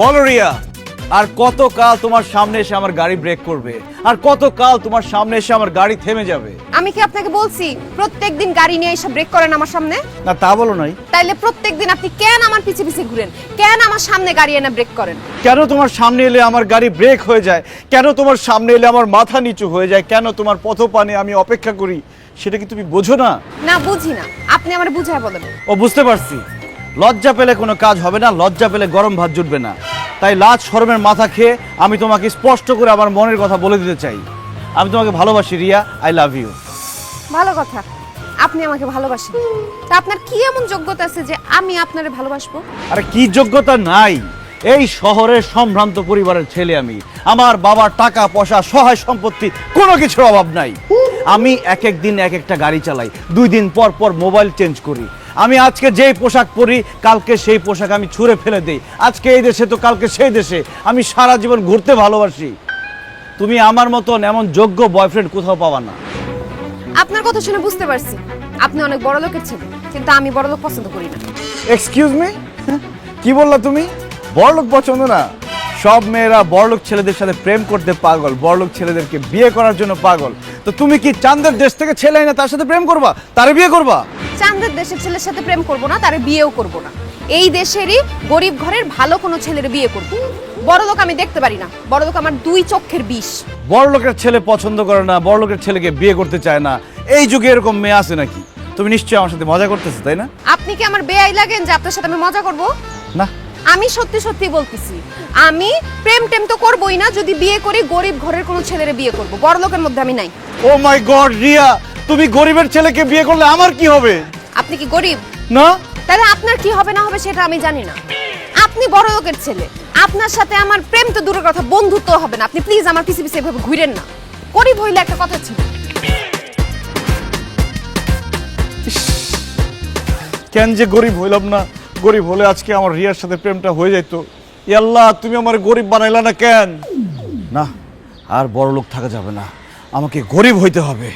বলো রিয়া, আর কতকাল তোমার সামনে এসে আমার গাড়ি ব্রেক করবে? আর কতকাল তোমার সামনে এসে আমার গাড়ি থেমে যাবে? আমি কি আপনাকে বলছি প্রত্যেকদিন গাড়ি নিয়ে এসে ব্রেক করেন আমার সামনে? না তা বলো নাই। তাইলে প্রত্যেকদিন আপনি কেন আমার পিছে পিছে ঘুরেন? কেন আমার সামনে গাড়ি এনে ব্রেক করেন? কেন তোমার সামনে এলে আমার গাড়ি ব্রেক হয়ে যায়? কেন তোমার সামনে এলে আমার মাথা নিচু হয়ে যায়? কেন তোমার পথপানে আমি অপেক্ষা করি? সেটা কি তুমি বোঝো না? না বুঝি না, আপনি আমার বুঝায় বলেন। ও বুঝতে পারছি, লজ্জা পেলে কোনো কাজ হবে না, লজ্জা পেলে গরম ভাত জুটবে না। তাই লাজ শরমের মাথা খেয়ে আমি তোমাকে স্পষ্ট করে আমার মনের কথা বলে দিতে চাই। আমি তোমাকে ভালোবাসি রিয়া, আই লাভ ইউ। ভালো কথা, আপনি আমাকে ভালোবাসেন। তা আপনার কি এমন যোগ্যতা আছে যে আমি আপনারে ভালোবাসবো? আরে কি যোগ্যতা নাই? এই শহরের সম্ভ্রান্ত পরিবারের ছেলে আমি। আমার বাবার টাকা পয়সা সহায় সম্পত্তি কোনো কিছুর অভাব নাই। আমি এক এক দিন এক একটা গাড়ি চালাই, 2 দিন পর পর মোবাইল চেঞ্জ করি। আমি আজকে যেই পোশাক পরি কালকে সেই পোশাক আমি ছুঁড়ে ফেলে দেই। আজকে এই দেশে তো কালকে সেই দেশে। আমি সারা জীবন ঘুরতে ভালোবাসি। তুমি আমার মতন এমন যোগ্য বয়ফ্রেন্ড কোথাও পাবা না। আপনার কথা শুনে বুঝতে পারছি আপনি অনেক বড় লোকের ছেলে, কিন্তু আমি বড় লোক পছন্দ করি না। এক্সকিউজ মি, কি বললা তুমি? বড়লোক পছন্দ না? সব মেয়েরা বড়লোক ছেলেদের সাথে প্রেম করতে পাগল, বড়লোক ছেলেদেরকে বিয়ে করার জন্য পাগল। তো তুমি কি চাঁদের দেশ থেকে ছেলে না তার সাথে প্রেম করবা, তারে বিয়ে করবা? চাঁদের দেশের ছেলের সাথে প্রেম করব না, তারে বিয়েও করব না। এই দেশেরই গরিব ঘরের ভালো কোনো ছেলের বিয়ে করব। বড় লোক আমি দেখতে পারি না, বড় লোক আমার 2 চোখের বিষ। বড়লোকের ছেলে পছন্দ করে না, বড়লোকের ছেলেকে বিয়ে করতে চায় না, এই যুগে এরকম মেয়ে আছে নাকি? তুমি নিশ্চয়ই আমার সাথে মজা করতেছো, তাই না? আপনি কি আমার বেয়াই লাগেন যে আপনার সাথে আমি মজা করব? না, আমি সত্যি সত্যি বলতেছি, আমি প্রেম টেম তো করবই না। যদি বিয়ে করি গরিব ঘরের কোনো ছেলেরে বিয়ে করব, বড় লোকের মধ্যে আমি নাই। ও মাই গড রিয়া, তুমি গরিবের ছেলেকে বিয়ে করলে আমার কি হবে? আপনি কি গরিব? না। তাহলে আপনার কি হবে না হবে সেটা আমি জানি না। আপনি বড় লোকের ছেলে, আপনার সাথে আমার প্রেম তো দূরের কথা, বন্ধুত্ব হবে না। আপনি প্লিজ আমার পিছে পিছে এভাবে ঘুরেন না। গরিব হইলে একটা কথা ছিল। কেন যে গরিব হইলাম না? গরিব হলে আজকে আমার রিয়ার সাথে প্রেমটা হয়ে যেত। আল্লাহ, তুমি আমার গরিব বানাইলা না কেন? না, আর বড় লোক থাকা যাবে না, আমাকে গরিব হইতে হবে।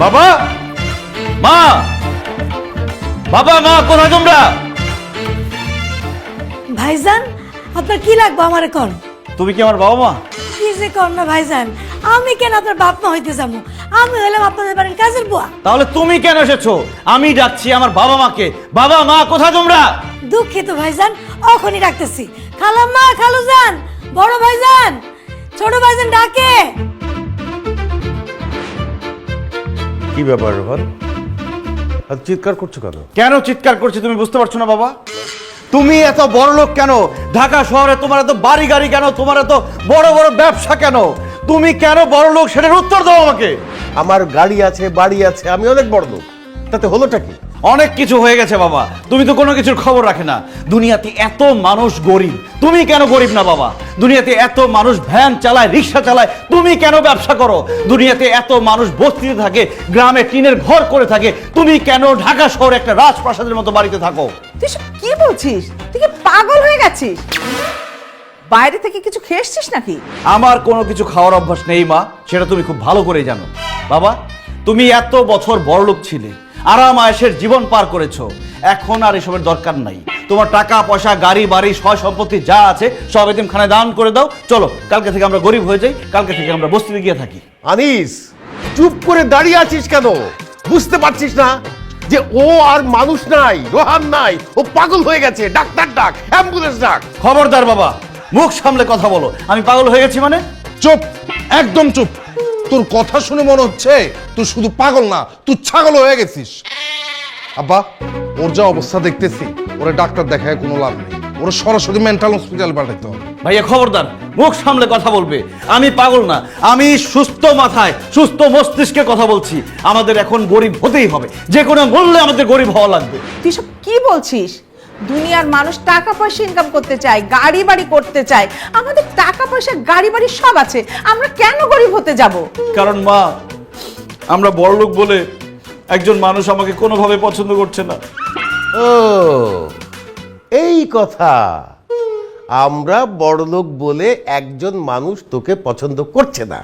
বাবা, মা, বাবা, মা, কোথায় তোমরা? ভাইজান, আপনার কি লাগবে আমারে কর? তুমি কি আমার বাবা মা? কি যে কর না ভাইজান, আমি কেন আপনার বাপ মা হইতে যাবো? আমি হলাম আপনাদের বাড়ির কাজের বুয়া। তাহলে তুমি কেন এসেছো? আমি ডাকছি আমার বাবা মাকে। বাবা, মা, কোথায় তোমরা? দুঃখিত ভাইজান, এখনই ডাকতেছি। খালাম্মা, খালুজান, বড় ভাইজান, ছোট ভাইজান ডাকে। কি ব্যাপার রোহন, আর চিৎকার করছো কেন? কেন চিৎকার করছি তুমি বুঝতে পারছো না বাবা? তুমি এত বড় লোক কেন? ঢাকা শহরে তোমার এত বাড়ি গাড়ি কেন? তোমার এত বড় বড় ব্যবসা কেন? তুমি কেন বড় লোক সেটার উত্তর দাও আমাকে। আমার গাড়ি আছে, বাড়ি আছে, আমি অনেক বড় লোক, তাতে হলোটা কি? অনেক কিছু হয়ে গেছে বাবা, তুমি তো কোনো কিছুর খবর রাখে না। দুনিয়াতে এত মানুষ গরিব, তুমি কেন গরিব না বাবা? দুনিয়াতে এত মানুষ ভ্যান চালায়, রিক্সা চালায়, তুমি কেন ব্যবসা করো? দুনিয়াতে এত মানুষ বস্তিতে থাকে, গ্রামে টিনের ঘর করে থাকে, তুমি কেন ঢাকা শহরে একটা রাজপ্রাসাদের মতো বাড়িতে থাকো? তুই সব কি বলছিস? তুই কি পাগল হয়ে গেছিস? বাইরে থেকে কিছু খেয়ে এসছিস নাকি? আমার কোনো কিছু খাওয়ার অভ্যাস নেই মা, সেটা তুমি খুব ভালো করেই জানো। বাবা, তুমি এত বছর বড়লোক ছিলে, আরাম আয়েশের জীবন পার করেছো, এখন আর এসবের দরকার নাই। তোমার টাকা পয়সা, গাড়ি বাড়ি, সয় সম্পত্তি যা আছে সব এতিমখানায় দান করে দাও। চলো, কালকে থেকে আমরা গরিব হয়ে যাই, কালকে থেকে আমরা বস্তিতে গিয়ে থাকি। আনিস, চুপ করে দাঁড়িয়ে আছিস কেন? বুঝতে পারছিস না যে ও আর মানুষ নাই, রোহান নাই, ও পাগল হয়ে গেছে? ডাক্তার ডাক, অ্যাম্বুলেন্স ডাক। খবরদার বাবা, মুখ সামলে কথা বলো। আমি পাগল হয়ে গেছি মানে? চুপ, একদম চুপ। তোর কথা শুনে মনে হচ্ছে তুই শুধু পাগল না, তুই ছাগল হয়ে গেছিস। আব্বা, ওর যা অবস্থা দেখতেছি, ওরে ডাক্তার দেখায় কোনো লাভ নেই। ওরা সরাসরি মেন্টাল হসপিটাল পাঠাইতে হবে। ভাইয়া খবরদার, মুখ সামলে কথা বলবে। আমি পাগল না, আমি সুস্থ মাথায় সুস্থ মস্তিষ্কে কথা বলছি। আমাদের এখন গরিব হতেই হবে, যে কোনো মূল্যে আমাদের গরিব হওয়া লাগবে। তুই সব কি বলছিস? দুনিয়ার মানুষ টাকা পয়সা ইনকাম করতে চায়, গাড়ি বাড়ি করতে চায়। আমাদের টাকা পয়সা গাড়ি বাড়ি সব আছে, আমরা কেন গরিব হতে যাব? কারণ মা, আমরা বড়লোক বলে একজন মানুষ আমাকে কোনোভাবে পছন্দ করছে না। ও এই কথা, আমরা বড়লোক বলে একজন মানুষ তোকে পছন্দ করছে না।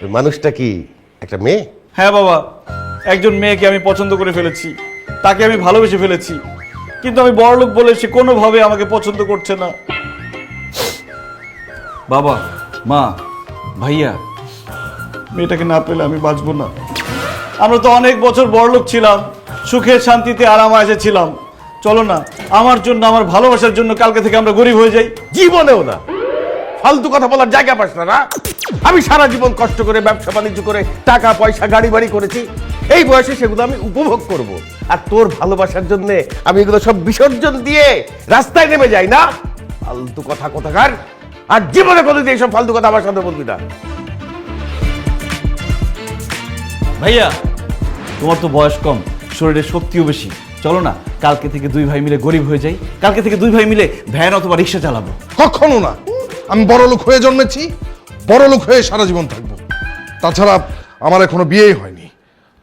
ওই মানুষটা কি একটা মেয়ে? হ্যাঁ বাবা, একজন মেয়েকে আমি পছন্দ করে ফেলেছি, তাকে আমি ভালোবেসে ফেলেছি, কিন্তু আমি বড়লোক বলে সে কোনোভাবে আমাকে পছন্দ করছে না। বাবা, মা, ভাইয়া, মেয়েটাকে না পেলে আমি বাঁচবো না। আমরা তো অনেক বছর বড়লোক ছিলাম, সুখে শান্তিতে আরামায়েশে ছিলাম। চলো না, আমার জন্য, আমার ভালোবাসার জন্য কালকে থেকে আমরা গরিব হয়ে যাই। জীবনেও না। ফালতু কথা বলার জায়গা পাস না না? আমি সারা জীবন কষ্ট করে ব্যবসা বাণিজ্য করে টাকা পয়সা গাড়ি বাড়ি করেছি। এই বয়সে সেগুলো আমি উপভোগ করব, আর তোর ভালোবাসার জন্য আমি এগুলো সব বিসর্জন দিয়ে রাস্তায় নেমে যাই না? ফালতু কথা কোথাকার। আর জীবনে কোনোদিন এইসব ফালতু কথা আমার সাথে বলবি না। ভাইয়া, তোমার তো বয়স কম, শরীরের শক্তিও বেশি। চলো না, কালকে থেকে দুই ভাই মিলে গরিব হয়ে যাই। কালকে থেকে দুই ভাই মিলে ভ্যান অথবা রিক্সা চালাবো। কখনো না। আমি বড়লোক হয়ে জন্মেছি, বড়লোক হয়ে সারা জীবন থাকবো। তাছাড়া আমার এখনো বিয়েই হয়নি।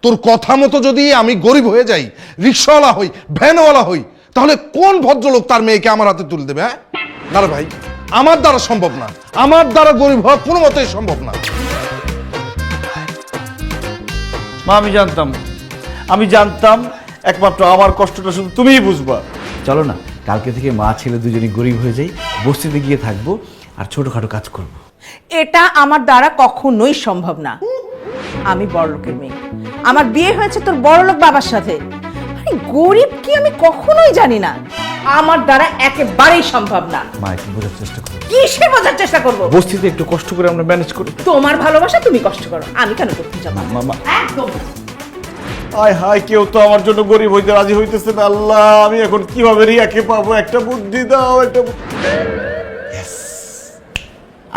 তোর কথা মতো যদি আমি গরিব হয়ে যাই, রিক্সাওয়ালা হই, ভ্যানওয়ালা হই, তাহলে কোন ভদ্রলোক তার মেয়েকে আমার হাতে তুলে দেবে? হ্যাঁ না রে ভাই, আমার দ্বারা সম্ভব না। আমার দ্বারা গরিব হওয়া কোনো মতেই সম্ভব না। মা, আমি জানতাম একমাত্র আমার কষ্টটা শুধু তুমিই বুঝবা। চলো না, কালকে থেকে মা ছেলে দুজনে গরিব হয়ে যাই, বস্তিতে গিয়ে থাকবো আর ছোটখাটো কাজ করবো। এটা আমার দ্বারা কখনোই সম্ভব না। আমি বড়লোকের মেয়ে, আমার বিয়ে হয়েছে তোর বড়লোক বাবার সাথে। আরে গরিব কি আমি কখনোই জানি না, আমার দ্বারা একেবারেই সম্ভব না। মা, একটু বোঝার চেষ্টা করো। কিসে বোঝার চেষ্টা করবো? বস্তিতে একটু কষ্ট করে আমরা ম্যানেজ করি। তোমার ভালোবাসা তুমি কষ্ট করো, আমি কেন করতে যাবো? মা, একদম না। আয় হায়, কেউ তো আমার জন্য গরিব হইতে রাজি হইতেছে না। আল্লাহ, আমি এখন কিভাবে রিয়াকে পাবো? একটা বুদ্ধি দাও, একটা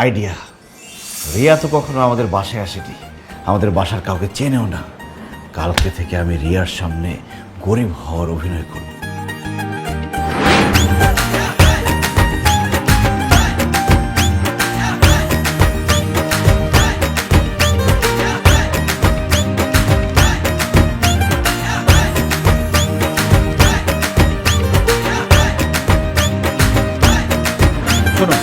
আইডিয়া। রিয়া তো কখনো আমাদের বাসায় আসেনি, আমাদের বাসার কাউকে চেনেও না। কালকে থেকে আমি রিয়ার সামনে গরিব হওয়ার অভিনয় করব। শোনো,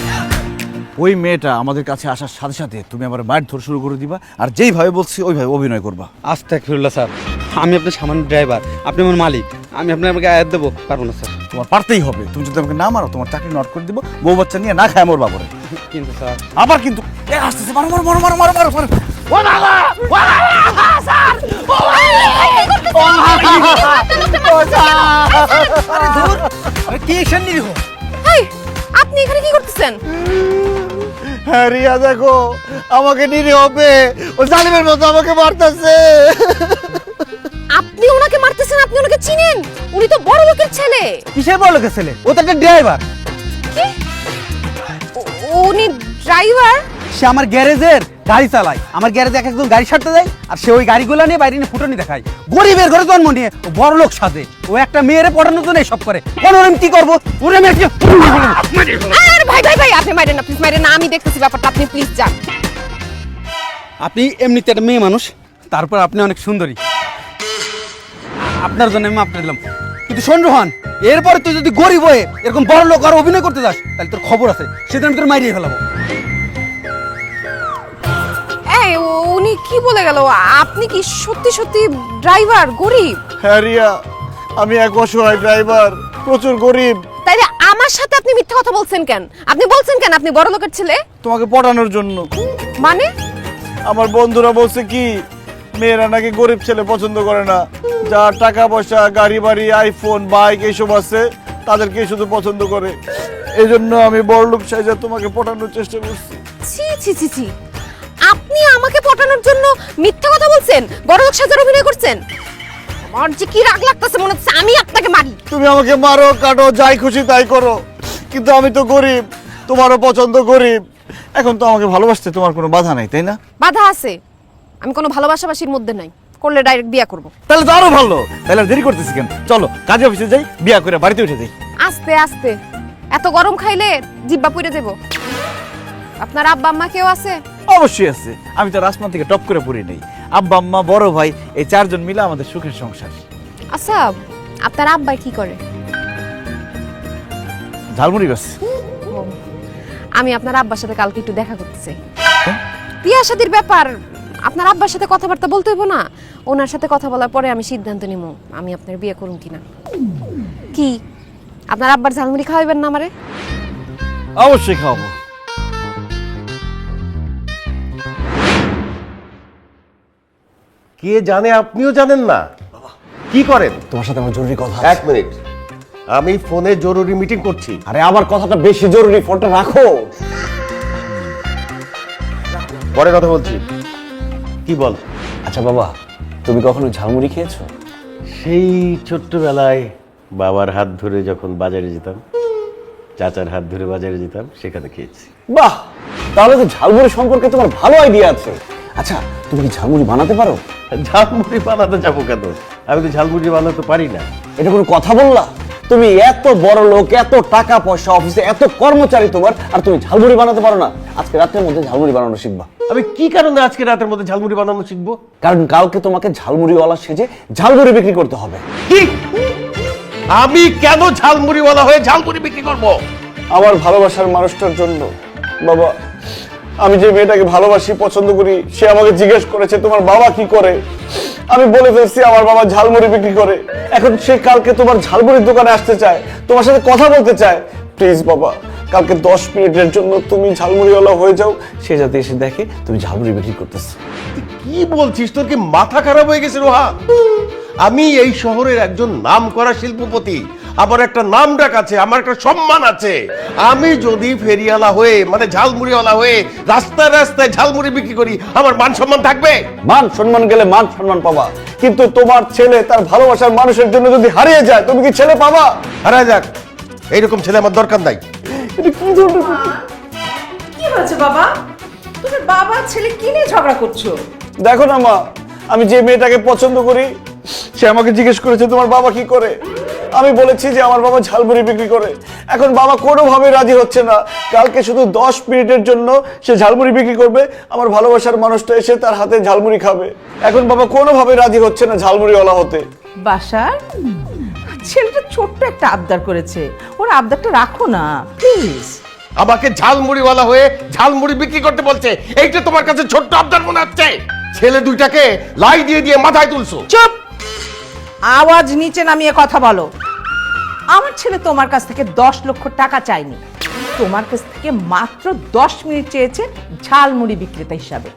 ওই মেয়েটা আমাদের কাছে আসার সাথে সাথে তুমি আমার মায়ের ধর শুরু করে দিবা, আর যেইভাবে বলছি ওইভাবে অভিনয় করবা। আস্তাগফিরুল্লাহ স্যার, আমি আপনার সামান্য ড্রাইভার, আপনি আমার মালিক, আমি আমাকে আয়াত দেবো পারবো না স্যার। তোমার পারতেই হবে। তুমি যদি আমাকে না মারো, তোমার চাকরি নট করে দিব, বউ বাচ্চা নিয়ে না খায় মরবা পরে। কিন্তু স্যার আবার কিন্তু আসতেছে, মারো মারো মারো মারো মারো মারো মারো। ও বাবা, ও বাবা, স্যার, ও কি অ্যাকশন নিব? হাই, আপনি এখানে কি করতেছেন? হ্যাঁ রিয়া, দেখো আমাকে নিরীহ হবে, ও জালিমের মতো আমাকে মারতেছে। আপনি ওনাকে মারতেছেন? আপনি ওনাকে চিনেন? উনি তো বড় লোকের ছেলে। কিসের বড় লোকের ছেলে? ও তো একটা ড্রাইভার। কি? উনি ড্রাইভার? সে আমার গ্যারেজের গাড়ি চালায়, আমার গ্যারেজে এক একজন গাড়ি সারতে যায়, আর সে ওই গাড়িগুলো নিয়ে বাইরে নিয়ে ফুটানি দেখায়। গরিবের ঘরে জন্ম নিয়ে ও বড় লোক সাজে। ও একটা মেয়েরে পড়ানোর জন্য সব করে। কোন আমি কি করবো? ওরে আমি আরে ভাই ভাই ভাই, আপনি মারেন না, প্লিজ মারেন না, আমি দেখতেছি ব্যাপারটা, আপনি প্লিজ যান। আপনি এমনিতে একটা মেয়ে মানুষ, তারপর আপনি অনেক সুন্দরী, আপনার জন্য আমি মাপটা দিলাম। কিন্তু শোন রোহান, এরপরে তুই যদি গরিব হয়ে এরকম বড় লোক আর অভিনয় করতে যাস, তাহলে তোর খবর আছে, সেদিন আমি তোর মাইরিয়ে ফেলাবো। এই উনি কি বলে গেল? আপনি কি সত্যি সত্যি ড্রাইভার, গরিব? হ্যাঁ রিয়া, আমি এক অসহায় ড্রাইভার, প্রচুর গরিব। তাইলে আমার সাথে আপনি মিথ্যা কথা বলছেন কেন? আপনি বলছেন কেন আপনি বড় লোকের ছেলে? তোমাকে পটানোর জন্য। মানে? আমার বন্ধুরা বলছে কি, মেয়েরা নাকি গরিব ছেলে পছন্দ করে না, যার টাকা পয়সা, গাড়ি বাড়ি, আইফোন, বাইক এইসব আছে, তাদেরকে শুধু পছন্দ করে। এই জন্য আমি বড়লোক সাইজা তোমাকে পটানোর চেষ্টা করছি। ছি ছি ছি ছি, আপনি আমাকে পটানোর জন্য মিথ্যা কথা বলছেন, বড়লোক সাজার অভিনয় করছেন? আমার যে কি রাগ লাগতেছে, মনে হচ্ছে আমি আপনাকে মারি। তুমি আমাকে মারো, কাটো, যাই খুশি তাই করো, কিন্তু আমি তো গরিব, তোমারও পছন্দ গরিব। এখন তো আমাকে ভালোবাসতে তোমার কোনো বাধা নাই, তাই না? বাধা আছে, আমি কোনো ভালোবাসাবাসির মধ্যে নাই, করলে ডাইরেক্ট বিয়া করব। তাহলে তো আরো ভালো, তাহলে আর দেরি করতেছি কেন? চলো কাজে অফিসে যাই, বিয়া করে বাড়িতে উঠে যাই। আস্তে আস্তে, এত গরম খাইলে জিব্বা পুড়ে যাব। আপনার আব্বা আম্মা কেউ আছে? অবশ্যই আছে, আমি তো আসমান থেকে টপ করে পড়ি নেই। আব্বা আম্মা বড় ভাই এই চারজন মিলে আমাদের সুখের সংসার। আচ্ছা, আপনার আব্বাই কি করে? ঝালমুড়ি গাছ। আমি আপনার আব্বার সাথে কালকে একটু দেখা করতে চাই। বিয়া শাদির ব্যাপার, আপনার আব্বার সাথে কথাবার্তা বলতে হইব না? ওনার সাথে কথা বলার পরে আমি সিদ্ধান্ত নিব আমি আপনার বিয়ে করুম কিনা। কি আপনার আব্বার ঝালমুড়ি খাওয়াইবেন না আমারে? অবশ্যই খাওয়াবো। কে জানে, আপনিও জানেন না? কি করেন? তোমার সাথে আমার জরুরি কথা। এক মিনিট, আমি ফোনে জরুরি মিটিং করছি। আরে আমার কথাটা বেশি জরুরি, ফোনটা রাখো। পরে কথা বলছি। কি বল? আচ্ছা বাবা, তুমি কখনো ঝালমুড়ি খেয়েছো? সেই ছোট্টবেলায় বাবার হাত ধরে যখন বাজারে যেতাম, চাচার হাত ধরে বাজারে যেতাম, সেখানে খেয়েছি। বাহ, তাহলে তো ঝালমুড়ি সম্পর্কে তোমার ভালো আইডিয়া আছে। আচ্ছা, তুমি কি ঝালমুড়ি বানাতে পারো? ঝালমুড়ি বানাতে যাবো কেন? আমি তো ঝালমুড়ি বানাতে পারি না। এটা কোনো কথা বললা? তুমি এত বড় লোক, এত টাকা পয়সা, অফিসে এত কর্মচারী তোমার, আর তুমি ঝালমুড়ি বানাতে পারো না? আজকে রাতের মধ্যে ঝালমুড়ি বানানো শিখবা। আমি কি কারণে আজকে রাতের মধ্যে ঝালমুড়ি বানানো শিখবো? কারণ কালকে তোমাকে ঝালমুড়িওয়ালা সেজে ঝালমুড়ি বিক্রি করতে হবে। কি? আমি কেন ঝালমুড়িওয়ালা হয়ে ঝালমুড়ি বিক্রি করব? আমার ভালোবাসার মানুষটার জন্য। বাবা, আমি যে মেয়েটাকে ভালোবাসি, পছন্দ করি, সে আমাকে জিজ্ঞেস করেছে তোমার বাবা কি করে। আমি বলে ফেলছি আমার বাবা ঝালমুড়ি বিক্রি করে। এখন সে কালকে তোমার ঝালমুড়ির দোকানে আসতে চায়, তোমার সাথে কথা বলতে চায়। প্লিজ বাবা, কালকে 10 মিনিটের জন্য তুমি ঝালমুড়িওয়ালা হয়ে যাও, সে যাতে এসে দেখে তুমি ঝালমুড়ি বিক্রি করতেছো। কি বলছিস? তোর কি মাথা খারাপ হয়ে গেছে রোহা? আমি এই শহরের একজন নামকরা শিল্পপতি, আমার একটা নাম ডাক আছে, আমার একটা সম্মান আছে। আমি যদি ফেরিওয়ালা হয়ে, মানে ঝালমুড়িওয়ালা হয়ে রাস্তায় রাস্তায় ঝালমুড়ি বিক্রি করি, আমার মান সম্মান থাকবে? মান সম্মান গেলে মান সম্মান পাবা, কিন্তু তোমার ছেলে তার ভালোবাসার মানুষের জন্য যদি হারিয়ে যায়, তুমি কি ছেলে পাবা? হারায় যাক, এইরকম ছেলে আমার দরকার নাই। এটা কি ধরনের কি হয়েছে বাবা? তুমি বাবা ছেলে কি নিয়ে ঝগড়া করছো? দেখো না মা, আমি যে মেয়েটাকে পছন্দ করি, সে আমাকে জিজ্ঞেস করেছে তোমার বাবা কি করে। আমি বলেছি যে আমার বাবা ঝালমুড়ি বিক্রি করে। এখন বাবা কোনোভাবে রাজি হচ্ছে না। কালকে শুধু 10 মিনিটের জন্য সে ঝালমুড়ি বিক্রি করবে, আমার ভালোবাসার মানুষটা এসে তার হাতে ঝালমুড়ি খাবে। এখন বাবা কোনোভাবে রাজি হচ্ছে না ঝালমুড়িওয়ালা হতে। বাসার ছেলেটা ছোট্ট একটা আবদার করেছে, ওর আবদারটা রাখো না প্লিজ। আমাকে ঝালমুড়িওয়ালা হয়ে ঝালমুড়ি বিক্রি করতে বলছে, এইটা তোমার কাছে ছোট্ট আবদার মনে হচ্ছে? ছেলে দুইটাকে লাই দিয়ে দিয়ে মাথায় তুলছো। চুপ, আওয়াজ নিচে নামিয়ে কথা বলো। আমার ছেলে তোমার কাছ থেকে 10 লক্ষ টাকা চায়নি, তোমার কাছ থেকে মাত্র 10 মিনিট চেয়েছে ঝালমুড়ি বিক্রেতা হিসাবে।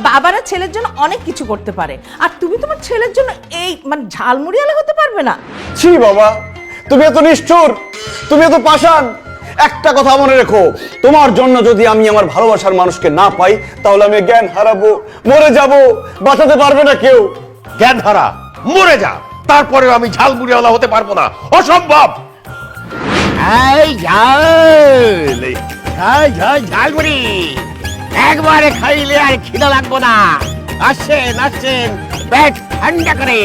বাবারা ছেলের জন্য অনেক কিছু করতে পারে, আর তুমি তোমার ছেলের জন্য এই মানে ঝালমুড়িওয়ালা হতে পারবে না? ছি বাবা, তুমি এত নিষ্ঠুর, তুমি এত পাষাণ। একটা কথা মনে রেখো, তোমার জন্য যদি আমি আমার ভালোবাসার মানুষকে না পাই, তাহলে আমি জ্ঞান হারাবো, মরে যাব, বাঁচাতে পারবে না কেউ। জ্ঞান হারা, মরে যা, তারপরেও আমি ঝালমুড়িওয়ালা হতে পারবো না, অসম্ভব। এই ঝালমুড়ি একবারে খাইলে আর খিদা লাগবো না। আসেন আসেন, পেট ঠান্ডা করে।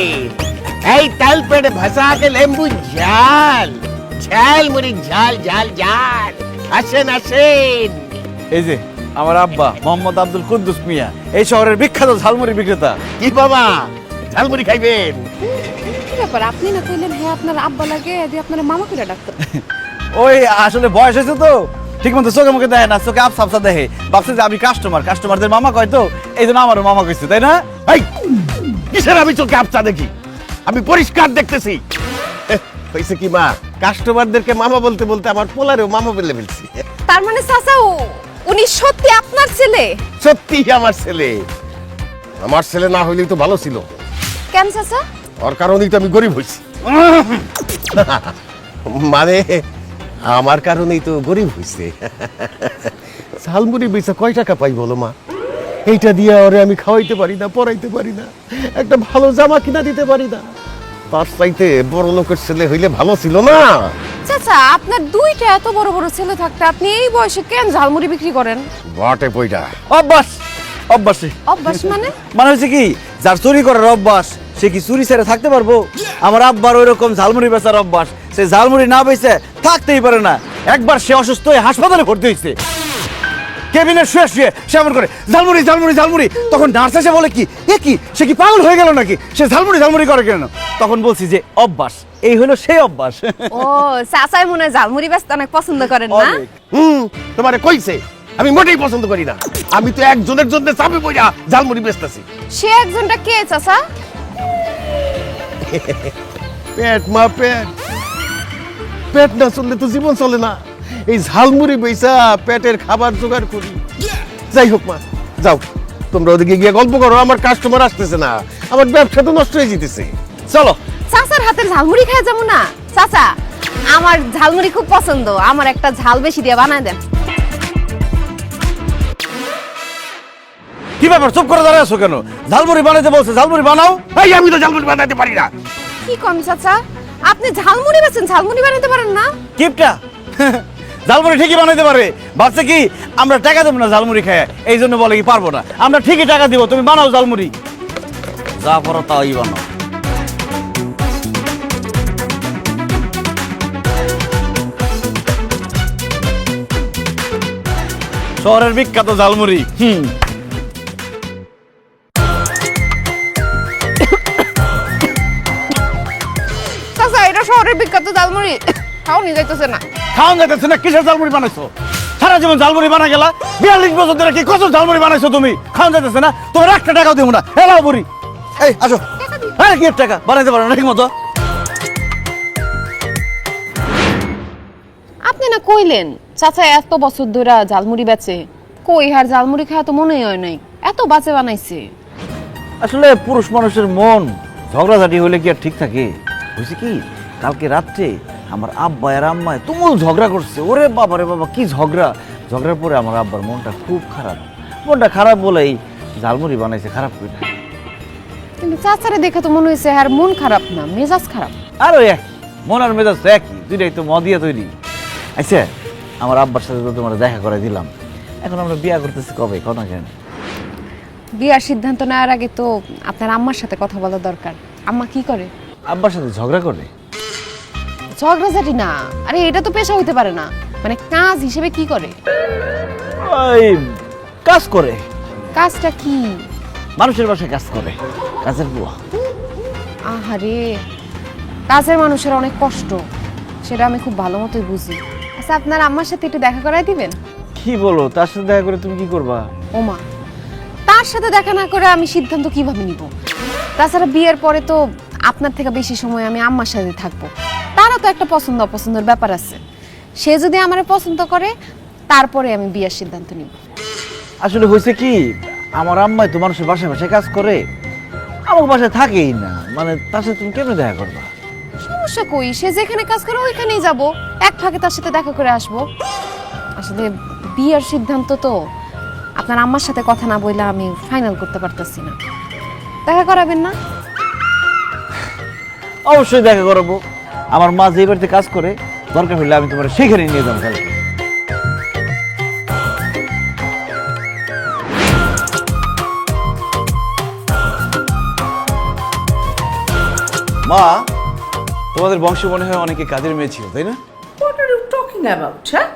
এই তেল পেটে ভাসা के লেম্বু ঝাল, ঝালমুড়ি ঝাল ঝাল ঝাল। আসেন আসেন। এই যে আমার আব্বা মোহাম্মদ আব্দুল কুদ্দুস মিয়া, এই শহরের বিখ্যাত ঝালমুড়ি বিক্রেতা। কি বাবা, ঝালমুড়ি খাইবেন? কি ব্যাপার, আপনি না কইলেন হ্যাঁ আপনার আব্বা লাগে, এদি আপনার মামা কইরা ডাকতো। ওই আসলে বয়স হয়েছে তো, ঠিক মতো চোখে মুখে দেখে না, চোখে আবসা আবসা দেখে, ভাবছে যে আমি কাস্টমারদের মামা কয় তো, এই জন্য আমারও মামা কইছে, তাই না? এই কিসের আমি চোখে আপচা দেখি? আমি পরিষ্কার দেখতেছি। হয়েছে কি মা, কাস্টমারদেরকে মামা বলতে বলতে আমার পোলারেও মামা বলে ফেলছি। তার মানে চাচা উনি সত্যি আপনার ছেলে? সত্যি আমার ছেলে। আমার ছেলে না হইলেই তো ভালো ছিল। কেন চাচা? ওর কারণেই তো আমি গরিব হয়েছি। মানে আমার কারণেই তো গরিব হয়েছে। ঝালমুড়ি বেচা কয় টাকা পাই বলো মা? এইটা দিয়ে ওরে আমি খাওয়াইতে পারি না, পড়াইতে পারি না, একটা ভালো জামা কিনা দিতে পারি না। তার চাইতে বড় লোকের ছেলে হইলে ভালো ছিল না? চাচা আপনার দুইটা এত বড় বড় ছেলে থাকতে আপনি এই বয়সে কেন ঝালমুড়ি বিক্রি করেন? বটে বইটা। অভ্যাস অভ্যাসে অভ্যাস মানে? মানে হচ্ছে কি, যার চুরি করার অভ্যাস সে কি চুরি ছেড়ে থাকতে পারবো? আমার আব্বার ওই রকম ঝালমুড়ি বেচার অভ্যাস, সে ঝালমুড়ি না বেচে থাকতেই পারে না। একবার সে অসুস্থ হয়ে হাসপাতালে ভর্তি হয়েছে, কেবিনে শুয়ে শুয়ে সে এমন করে ঝালমুড়ি ঝালমুড়ি ঝালমুড়ি। তখন নার্স এসে বলে কি, এ কি সে কি পাগল হয়ে গেল নাকি, সে ঝালমুড়ি ঝালমুড়ি করে কেন? তখন বলছি যে অভ্যাস, এই হলো সেই অভ্যাস। ও চাচাই মনে হয় ঝালমুড়ি বেচতে অনেক পছন্দ করেন না? অনেক। তোমারে কইছে আমি মোটেই পছন্দ করি না। আমি তো একজনের জন্য চাপে পড়া ঝালমুড়ি বেচতেছি। সে একজনটা কে চাচা? পেট মা পেট, পেট না চললে তো জীবন চলে না। এই ঝালমুড়ি বেচা পেটের খাবার জোগাড় করি। যাই হোক মা, যাও তোমরা ওদিকে গিয়ে গল্প করো, আমার কাস্টমার আসতেছে না, আমার ব্যবসা তো নষ্ট হয়ে যেতেছে। চলো। চাচার হাতের ঝালমুড়ি খাই যাবো না? চাচা আমার ঝালমুড়ি খুব পছন্দ, আমার একটা ঝাল বেশি দিয়ে বানায় দেন। কি ব্যাপার, চুপ করে দাঁড়ায় আছো কেন? ঝালমুড়ি বানাইতে বলছে, ঝালমুড়ি বানাও। এই আমি তো ঝালমুড়ি বানাতে পারি না। কি কম চাচা, আপনি ঝালমুড়ি বেচেন, ঝালমুড়ি বানাতে পারেন না? কিপটা ঝালমুড়ি ঠিকই বানাইতে পারে, ভাবছে কি আমরা টাকা দেবো না ঝালমুড়ি খায়, এই জন্য বলে কি পারবো না। আমরা ঠিকই টাকা দিব, তুমি বানাও ঝালমুড়ি, যা করো তাই বানাও। শহরের বিখ্যাত ঝালমুড়ি। চাচা এটা শহরের বিখ্যাত ঝালমুড়ি, খাওনি যাইতেছে না। খাওয়ান যাইতেছে না, কিসের ঝালমুড়ি বানাইছো? সারা জীবন ঝালমুড়ি বানা গেলা, 42 বছর ধরে কি কত ঝালমুড়ি বানাইছো তুমি? খাওয়ান যাইতেছে না, তোমার একটা টাকাও দেবো না। হেলাও বুড়ি, এই আসো। হ্যাঁ কি টাকা বানাইতে পারো না ঠিক মতো? আপনি না কইলেন চাচা এত বছর ধরে ঝালমুড়ি বেচে, কই হার ঝালমুড়ি খাওয়া তো মনেই হয় নাই, এত বাজে বানাইছে। আসলে পুরুষ মানুষের মন ঝগড়াঝাটি হলে কি আর ঠিক থাকে? বুঝছি কি, কালকে রাত্রে আমার আব্বা আর আম্মায় তুমুল ঝগড়া করছে। ওরে বাবা রে বাবা, কি ঝগড়া! ঝগড়ার পরে আমার আব্বার মনটা খুব খারাপ। মনটা খারাপ বলেই ঝালমুড়ি বানাইছে খারাপ করে। কিন্তু চাচারে দেখে তো মনে হয়েছে আর মন খারাপ না, মেজাজ খারাপ। আর ওই একই মন আর মেজাজ তো একই, দুইটাই তো মদিয়া তৈরি। আচ্ছা, আমার আব্বার সাথে তো তোমার দেখা করে দিলাম, এখন আমরা বিয়া করতেছি কবে, কথা কেন? বিয়ার সিদ্ধান্ত নেওয়ার আগে তো আপনার আম্মার সাথে কথা বলা দরকার। আম্মা কি করে? আব্বার সাথে ঝগড়া করে? ঝগড়াঝাটি না, আরে এটা তো পেশা হইতে পারে না, মানে কাজ হিসেবে কি করে? ওই কাজ করে। কাজটা কি? মানুষের বাসায় কাজ করে, কাজের বুয়া। আহারে, কাজের মানুষের অনেক কষ্ট, সেটা আমি খুব ভালো মতোই বুঝি। আচ্ছা আপনার আম্মার সাথে একটু দেখা করাই দিবেন? কি বলো, তার সাথে দেখা করে তুমি কি করবা? ওমা, তার সাথে দেখা না করে আমি সিদ্ধান্ত কিভাবে নিব? তাছাড়া বিয়ের পরে তো আপনার থেকে বেশি সময় আমি আম্মার সাথে থাকবো, তারও তো একটা পছন্দ অপছন্দের ব্যাপার আছে। সে যদি আমারে পছন্দ করে তারপরে আমি বিয়ের সিদ্ধান্ত নিব। আসলে হয়েছে কি, আমার আম্মাই তো মানুষের বাসায় বাসায় কাজ করে, আমার বাসায় থাকেই না, মানে তার সাথে তুমি কেমনে দেখা করবা? সমস্যা কই, সে যেখানে কাজ করে ওইখানেই যাব, এক ফাঁকে তার সাথে দেখা করে আসবো। আসলে বিয়ের সিদ্ধান্ত তো আপনার আম্মার সাথে কথা না বললে আমি ফাইনাল করতে পারতেছি না। দেখা করাবেন না? অবশ্যই দেখা করবো। আমার মা যে বাড়িতে কাজ করে, দরকার হলে আমি তোমার সেখানে নিয়ে যাবো কালকে। মা, তোমাদের বংশে মনে হয় অনেকে কাজের মেয়ে ছিল, তাই না? What are you talking about? হ্যাঁ,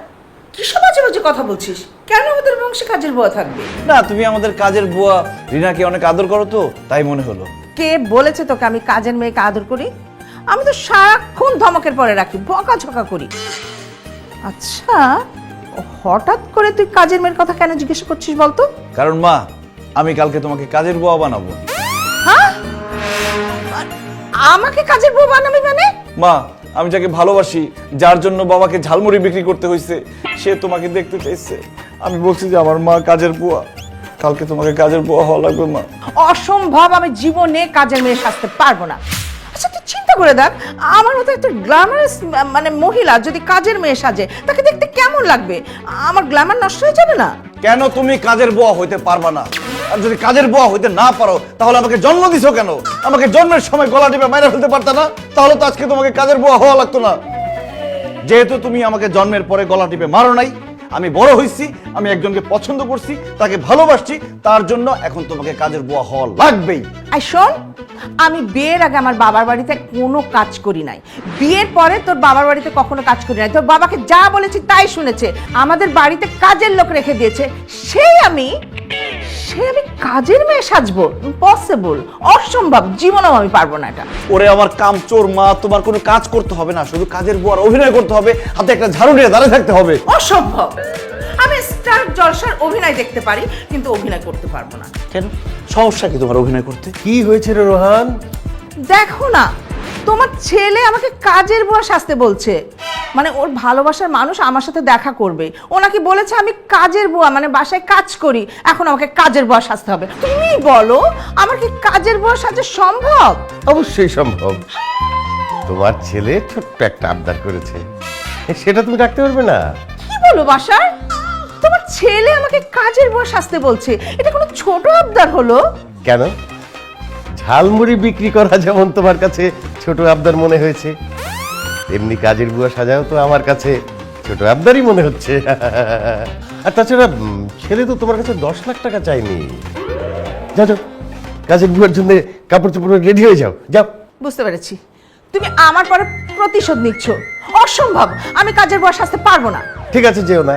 কিসব বাজে বাজে কথা বলছিস? কেন আমাদের বংশে কাজের বুয়া থাকবে? না, তুমি আমাদের কাজের বুয়া রিনাকে অনেক আদর করো তো, তাই মনে হলো। কে বলেছে তোকে আমি কাজের মেয়েকে আদর করি? আমি তো সারাক্ষণ ধমকের পরে রাখি, বকাঝকা করি। আচ্ছা, হঠাৎ করে তুই কাজের মেয়ের কথা কেন জিজ্ঞেস করছিস বলতো? কারণ মা, আমি কালকে তোমাকে কাজের বুয়া বানাবো। হ্যাঁ, আমাকে কাজের বউ বানাবি মানে? মা, আমি যাকে ভালোবাসি, যার জন্য বাবাকে ঝালমুড়ি বিক্রি করতে হয়েছে, সে তোমাকে দেখতে চাইছে। আমি বলছি যে আমার মা কাজের বুয়া, কালকে তোমাকে কাজের বুয়া হওয়া লাগবে মা। অসম্ভব, আমি জীবনে কাজের মেয়ে সাজতে পারবো না। আচ্ছা তুই চিন্তা করে দেখ, আমার মতো একটা গ্ল্যামারাস মানে মহিলা যদি কাজের মেয়ে সাজে, তাকে দেখতে কেমন লাগবে? আমার গ্ল্যামার নষ্ট হয়ে যাবে না? কেন তুমি কাজের বুয়া হইতে পারবা না? আর যদি কাজের বুয়া হইতে না পারো, তাহলে আমাকে জন্ম দিছো কেন? আমাকে জন্মের সময় গলা টিপে মাইরা ফেলতে পারতা না? তাহলে তো আজকে তোমাকে কাজের বুয়া হওয়া লাগতো না। যেহেতু তুমি আমাকে জন্মের পরে গলা টিপে মারো নাই, আমি বড় হয়েছি, আমি একজনকে পছন্দ করছি, তাকে ভালোবাসছি, তার জন্য এখন তোমাকে কাজের বুয়া হওয়া লাগবেই। আর শোন, আমি বিয়ের আগে আমার বাবার বাড়িতে কোনো কাজ করি নাই, বিয়ের পরে তোর বাবার বাড়িতে কখনো কাজ করি নাই। তোর বাবাকে যা বলেছি তাই শুনেছে, আমাদের বাড়িতে কাজের লোক রেখে দিয়েছে, আমি কাজের মেয়ে সাজবো? পসিবল, অসম্ভব, জীবনেও আমি পারবো না এটা। ওরে আমার কামচোর মা, তোমার কোনো কাজ করতে হবে না, শুধু কাজের বুয়ার অভিনয় করতে হবে, হাতে একটা ঝাড়ু নিয়ে দাঁড়িয়ে থাকতে হবে। অসম্ভব, আমি স্টার জলসার অভিনয় দেখতে পারি কিন্তু অভিনয় করতে পারবো না। কেন, সমস্যা কি তোমার অভিনয় করতে? কি হয়েছে রে রোহান? দেখো না, তোমার ছেলে আমাকে কাজের বুয়া সাজতে বলছে, মানে ওর ভালোবাসার মানুষ আমার সাথে দেখা করবে, ও নাকি বলেছে আমি কাজের বুয়া, মানে বাসায় কাজ করি, এখন আমাকে কাজের বুয়া সাজতে হবে। তুমি বলো, আমার কি কাজের বুয়া সাজা সম্ভব? অবশ্যই সম্ভব। তোমার ছেলে ছোট্ট একটা আবদার করেছে, সেটা তুমি রাখতে পারবে না? কি বলো বাসার, তোমার ছেলে আমাকে কাজের বুয়া সাজতে বলছে, এটা কোনো ছোট আবদার হলো? কেন, ঝালমুড়ি বিক্রি করা যেমন তোমার কাছে ছোট আবদার মনে হয়েছে, এমনি কাজের বুয়া সাজাও তো আমার কাছে ছোট আবদারই মনে হচ্ছে। আর তাছাড়া ছেলে তো তোমার কাছে 10 লাখ টাকা চাইনি। যাও যাও, কাজের বুয়ার জন্য কাপড় চোপড় রেডি হয়ে যাও, যাও। বুঝতে পেরেছি, তুমি আমার পরে প্রতিশোধ নিচ্ছ। অসম্ভব, আমি কাজের বুয়া সাজতে পারবো না। ঠিক আছে, যেও না।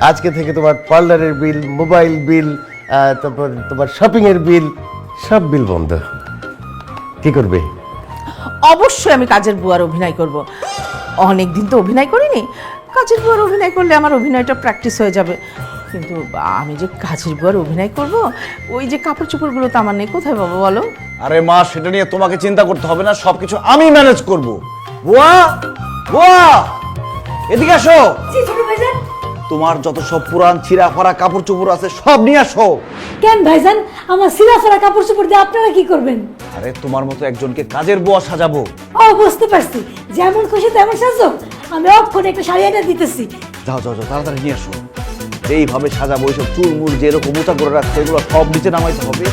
আজকে থেকে তোমার পার্লারের বিল, মোবাইল বিল, তারপর তোমার শপিং এর বিল, সব বিল বন্ধ। কি করবে? অবশ্যই আমি কাজের বুয়ার অভিনয় করব। অনেকদিন তো অভিনয় করিনি, কাজের বুয়ার অভিনয় করলে আমার অভিনয়টা প্র্যাকটিস হয়ে যাবে। কিন্তু আমি যে কাজের বুয়ার অভিনয় করব, ওই যে কাপড় চোপড়গুলো তো আমার নেই, কোথায় পাবো বলো? আরে মা, সেটা নিয়ে তোমাকে চিন্তা করতে হবে না, সবকিছু আমি ম্যানেজ করব। বুয়া, বুয়া, এদিকে আসো। জি ছোট ভাইজান। তোমার যত সব পুরান ছিঁড়া ফাড়া কাপড় চোপড় আছে সব নিয়ে আসো। কেন ভাইজান, আমার সিরাফারা কাপড় চোপড় দিয়ে আপনারা কি করবেন? আরে তোমার মতো একজনকে কাজের বুয়া সাজাবো। ও বুঝতে পারছি, যেমন খুশি তেমন সাজো, আমি অক্ষণে একটা শাড়ি এনে দিতেছি। যাও যাও যাও, তাড়াতাড়ি নিয়ে আসো। এইভাবে সাজাবো, এইসব চুল মুল যেরকম মোটা করে রাখছে এগুলো সব নিচে নামাইতে হবে।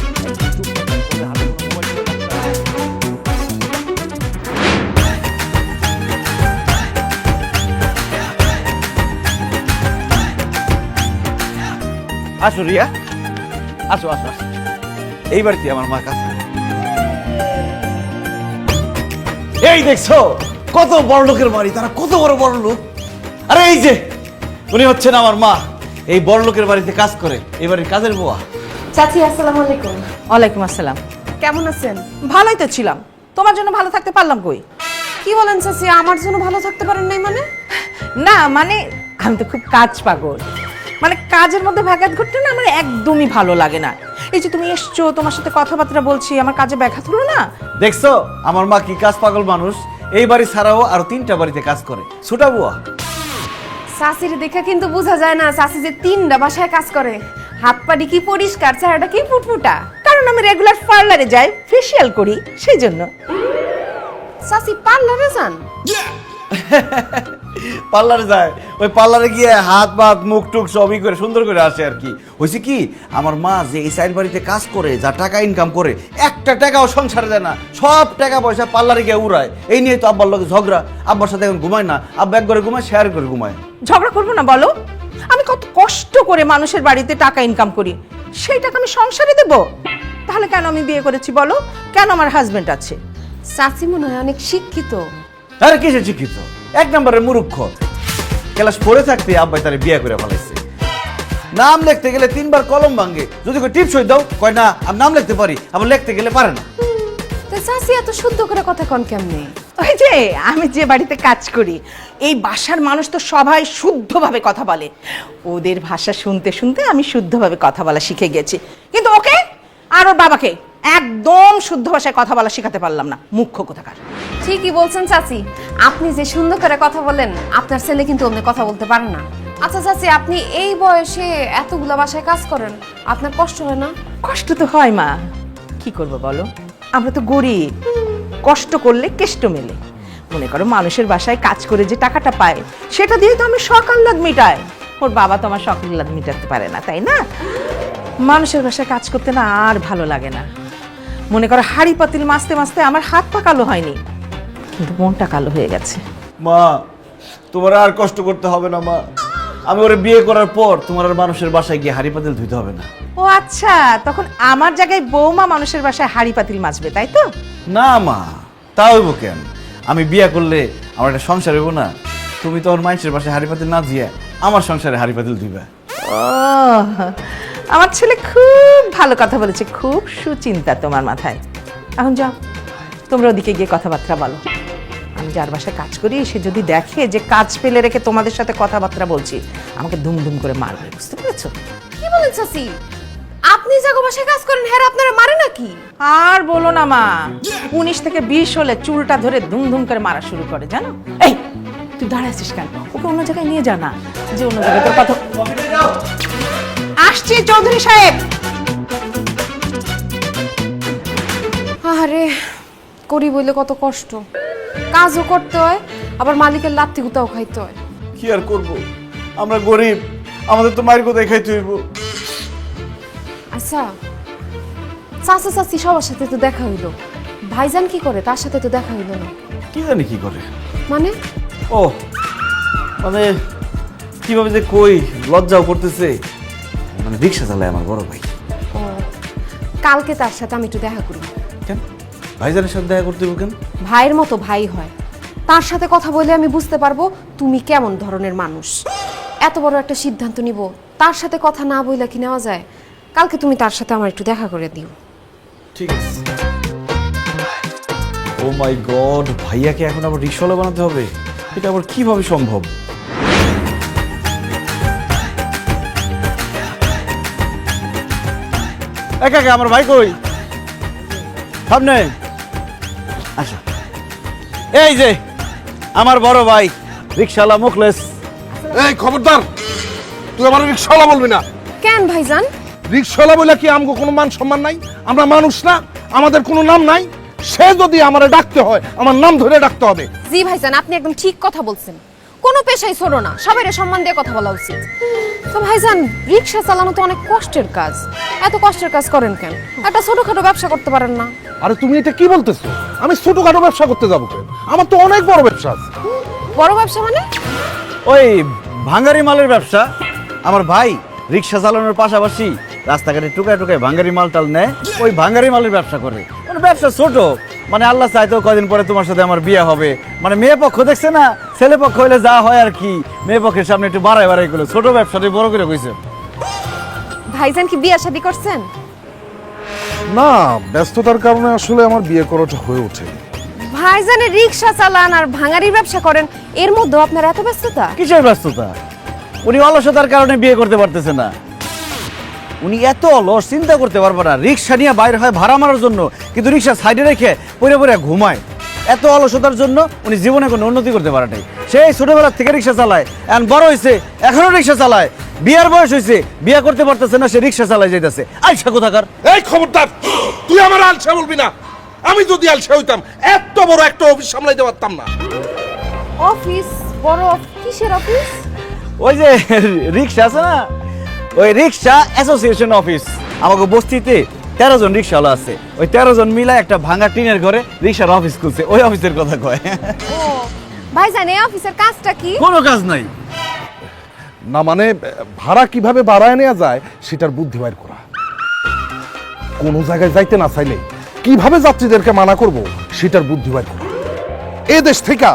আসো রিয়া, আসো আসো আসো, এই বাড়িতে আমার মা কাছে। এই দেখছো কত বড় লোকের বাড়ি, তারা কত বড় বড় লোক। আরে এই যে উনি হচ্ছেন আমার মা, এই বড় লোকের বাড়িতে কাজ করে, এই বাড়ির কাজের বুয়া। চাচি আসসালামু আলাইকুম। ওয়ালাইকুম আসসালাম। কেমন আছেন? ভালোই তো ছিলাম, তোমার জন্য ভালো থাকতে পারলাম কই? কি বলেন চাচি, আমার জন্য ভালো থাকতে পারেন নাই মানে? না মানে আমি তো খুব কাজ পাগল, মানে কাজের মধ্যে ব্যাঘাত ঘটলে না আমার একদমই ভালো লাগে না। এই যে তুমি এসছো, তোমার সাথে কথাবার্তা বলছি, আমার কাজে ব্যাঘাত হলো না? দেখছো আমার মা কি কাজ পাগল মানুষ, এই বাড়ি ছাড়াও আরো 3টা বাড়িতে কাজ করে। ছোটা বুয়া, চাচির দেখা কিন্তু বোঝা যায় না চাচি যে 3টা বাসায় কাজ করে। হাত পাটি কি পরিষ্কার, চেহারাটা কি ফুটফুটা। কারণ আমি রেগুলার পার্লারে যাই, ফেসিয়াল করি, সেই জন্য। চাচি পার্লারে যান? পার্লারে যায়, ওই পার্লারে গিয়ে হাত পাত মুখ টুক সবই করে সুন্দর করে আসে আর কি। হয়েছে কি, আমার মা যে এই সাইড বাড়িতে কাজ করে, যা টাকা ইনকাম করে, একটা টাকাও সংসারে দেয় না, সব টাকা পয়সা পার্লারে গিয়ে উড়ায়। এই নিয়ে তো আব্বার লোকে ঝগড়া, আব্বার সাথে এখন ঘুমায় না, আব্বা এক ঘরে ঘুমায়, শেয়ার করে ঘুমায়। ঝগড়া করবো না বলো? আমি কত কষ্ট করে মানুষের বাড়িতে টাকা ইনকাম করি, সেই টাকা আমি সংসারে দেব? তাহলে কেন আমি বিয়ে করেছি বলো? কেন আমার হাজবেন্ড আছে? চাচি মনে হয় অনেক শিক্ষিত। আরে কিসে শিক্ষিত, 1 নম্বরের মূর্খ। ক্লাস 4 থাকতে আব্বাই তারে বিয়ে করে ফেলাইছে। নাম লিখতে গেলে 3বার কলম ভাঙে, যদি কই টিপস হই দাও, কয় না আমি নাম লিখতে পারি, আবার লিখতে গেলে পারে না। তো চাচি এত শুদ্ধ করে কথা কন কেমনে? ওই যে আমি যে বাড়িতে কাজ করি, এই বাসার মানুষ তো সবাই শুদ্ধভাবে কথা বলে, ওদের ভাষা শুনতে শুনতে আমি শুদ্ধভাবে কথা বলা শিখে গেছি। কিন্তু ওকে আর ওর বাবাকে একদম শুদ্ধ ভাষায় কথা বলা শেখাতে পারলাম না, মুখ্য কোথাকার। ঠিকই বলছেন চাচি, আপনি যে সুন্দর করে কথা বলেন, আপনার ছেলে কিন্তু অন্য কথা বলতে পারে না। আচ্ছা চাচি, আপনি এই বয়সে এতগুলা বাসায় কাজ করেন, আপনার কষ্ট হয় না? কষ্ট তো হয় মা, কি করব বলো, আমরা তো গরিব, কষ্ট করলে কেষ্ট মেলে। মনে করো মানুষের বাসায় কাজ করে যে টাকাটা পায়, সেটা দিয়ে তো আমি শখ আহ্লাদ মিটাই। ওর বাবা তো আমার শখ আহ্লাদ মিটাতে পারে না, তাই না? মানুষের বাসায় কাজ করতে না আর ভালো লাগে না। মনে করো হাড়ি পাতিল মাজতে মাজতে আমার হাত পা কালো হয়নি, কিন্তু মনটা কালো হয়ে গেছে। মা তোমার আর কষ্ট করতে হবে না মা। আমি ওরে বিয়ে করার পর তোমার আর মানুষের বাসায় গিয়ে হাঁড়ি পাতিল ধুইতে হবে না। ও আচ্ছা, তখন আমার জায়গায় বৌমা মানুষের বাসায় হাড়ি পাতিল মাজবে, তাই তো? না মা, তা হইব কেন? আমি বিয়ে করলে আমার একটা সংসার হইব না? তুমি তো ওর মানুষের বাসায় হাঁড়ি পাতিল না দিয়ে আমার সংসারে হাঁড়ি পাতিল দিবা। ও, আমার ছেলে খুব ভালো কথা বলেছে, খুব সুচিন্তা তোমার মাথায়। এখন যাও, তোমরা ওদিকে গিয়ে কথাবার্তা বলো। আমি যার বাসায় কাজ করি সে যদি দেখে যে কাজ ফেলে রেখে তোমাদের সাথে কথাবার্তা বলছি, আমাকে দুম করে মারবে, বুঝতে পেরেছো? কি বলেন চাচি? আপনি জাগো বাসায় কাজ করেন, হ্যাঁ আপনারা মারে নাকি? আর বলো না মা, 19 থেকে 20 হলে চুলটা ধরে দুম করে মারা শুরু করে, জানো? এই তুই দাঁড়াইছিস কেন? ওকে অন্য জায়গায় নিয়ে যা না, যে অন্য জায়গায় তোর কথা। আসছি চৌধুরী সাহেব। আরে করি বইলে কত কষ্ট, কাজও করতে হয়, আবার মালিকের লাত্তি গুতাও খাইতে হয়। কি আর করব, আমরা গরিব, আমাদের তো মায়ের কোথায় খাইতে হইব। আচ্ছা চাচা চাচি সবার সাথে তো দেখা হইলো, ভাইজান কি করে তার সাথে তো দেখা হইলো না। কি জানি কি করে। মানে ও মানে কিভাবে যে কই, লজ্জাও করতেছে। মানে রিক্সা চালায় আমার বড় ভাই। ও, কালকে তার সাথে আমি একটু দেখা করি। কেন ভাইজানের সাথে দেখা করতে হইব কেন? ভাইয়ের মতো ভাই হয়, তার সাথে কথা বলে আমি বুঝতে পারবো তুমি কেমন ধরনের মানুষ। এত বড় একটা সিদ্ধান্ত নিব, তার সাথে কথা না বইলে কি নেওয়া যায়? কালকে তুমি তার সাথে আমার একটু দেখা করে দিও। ঠিক আছে। ও মাই গড, ভাইয়াকে এখন আবার রিক্সাওয়ালা বানাতে হবে? এটা আবার কিভাবে সম্ভব? একা একা আমার ভাই কই? সামনে আসো। এই যে আমার বড় ভাই রিক্সাওয়ালা মুখলেস। এই খবরদার, তুই আমার রিক্সাওয়ালা বলবি না। কেন ভাইজান? রিক্সাওয়ালা বলে কি আমগো কোনো মান সম্মান নাই? আমরা মানুষ না? আমাদের কোনো নাম নাই? সে যদি আমারে ডাকতে হয় আমার নাম ধরে ডাকতে হবে। জি ভাইজান, আপনি একদম ঠিক কথা বলছেন। কোনো পেশাই ছোট না, সবাইরে সম্মান দিয়ে কথা বলা উচিত। তো ভাইজান, রিক্সা চালানো তো অনেক কষ্টের কাজ, এত কষ্টের কাজ করেন কেন? একটা ছোটখাটো ব্যবসা করতে পারেন না? আরে তুমি এটা কি বলতেছো? আমি ছোটখাটো ব্যবসা করতে যাবো কেন? আমার তো অনেক বড় ব্যবসা আছে। বড় ব্যবসা মানে? ওই ভাঙ্গারি মালের ব্যবসা। আমার ভাই রিক্সা চালানোর পাশাপাশি রাস্তাঘাটে টুকায় টুকায় ভাঙ্গারি মাল টাল নেয়, ওই ভাঙ্গারি মালের ব্যবসা করে। মানে ব্যবসা ছোট, মানে আল্লাহ চাইতো কদিন পরে তোমার সাথে আমার বিয়ে হবে। মানে মেয়ে পক্ষ দেখছে না, ছেলে পক্ষ হইলে যা হয় আর কি, মেয়ে পক্ষের সামনে একটু বাড়াই করলো, ছোট ব্যবসাটাই বড় করে কইছে। ভাইজান কি বিয়ে শাদী করছেন? না, ব্যস্ততার কারণে আসলে আমার বিয়ে করাটা হয়ে ওঠে। ভাইজানের রিক্সা চালান আর ভাঙারির ব্যবসা করেন, এর মধ্যে আপনার এত ব্যস্ততা? কিসের ব্যস্ততা? উনি অলসতার কারণে বিয়ে করতে পারতেছে না। উনি এত অলস, চিন্তা করতে পারবে না। রিক্সা নিয়ে বাইরে হয় ভাড়া মারার জন্য, কিন্তু রিক্সা সাইডে রেখে পরে পরে ঘুমায়। এত অলসতার জন্য উনি জীবনে কোনো উন্নতি করতে পারে নাই। সেই ছোটবেলা থেকে রিক্সা চালায়, এখন বড় হয়েছে এখনো রিক্সা চালায়। বিয়ার বয়স হয়েছে, বিয়ে করতে পারতেছে না, সে রিক্সা চালায় যাইতেছে। আইসা কোথাকার? এই খবরদার, তুই আমার আলসা বলবি না। আমি যদি আলসা হইতাম এত বড় একটা অফিস সামলাইতে পারতাম না। অফিস? বড় কিসের অফিস? ওই যে রিক্সা আছে না, ওই রিক্সা অ্যাসোসিয়েশন অফিস। আমাকে বস্তিতে 13 জন রিক্সাওয়ালা আছে, ওই 13 জন মিলে একটা ভাঙা টিনের ঘরে রিক্সার অফিস খুলছে, ওই অফিসের কথা কয়। ও ভাইজান, এই অফিসের কাজটা কি? কোনো কাজ নাই। না মানে ভাড়া কিভাবে বাড়ায় নেওয়া যায় সেটার বুদ্ধি বাইর করা। কোন জায়গায় যাইতে না চাইলে কিভাবে যাত্রীদেরকে মানা করব সেটার বুদ্ধি বাইর করা। এ দেশ থেকে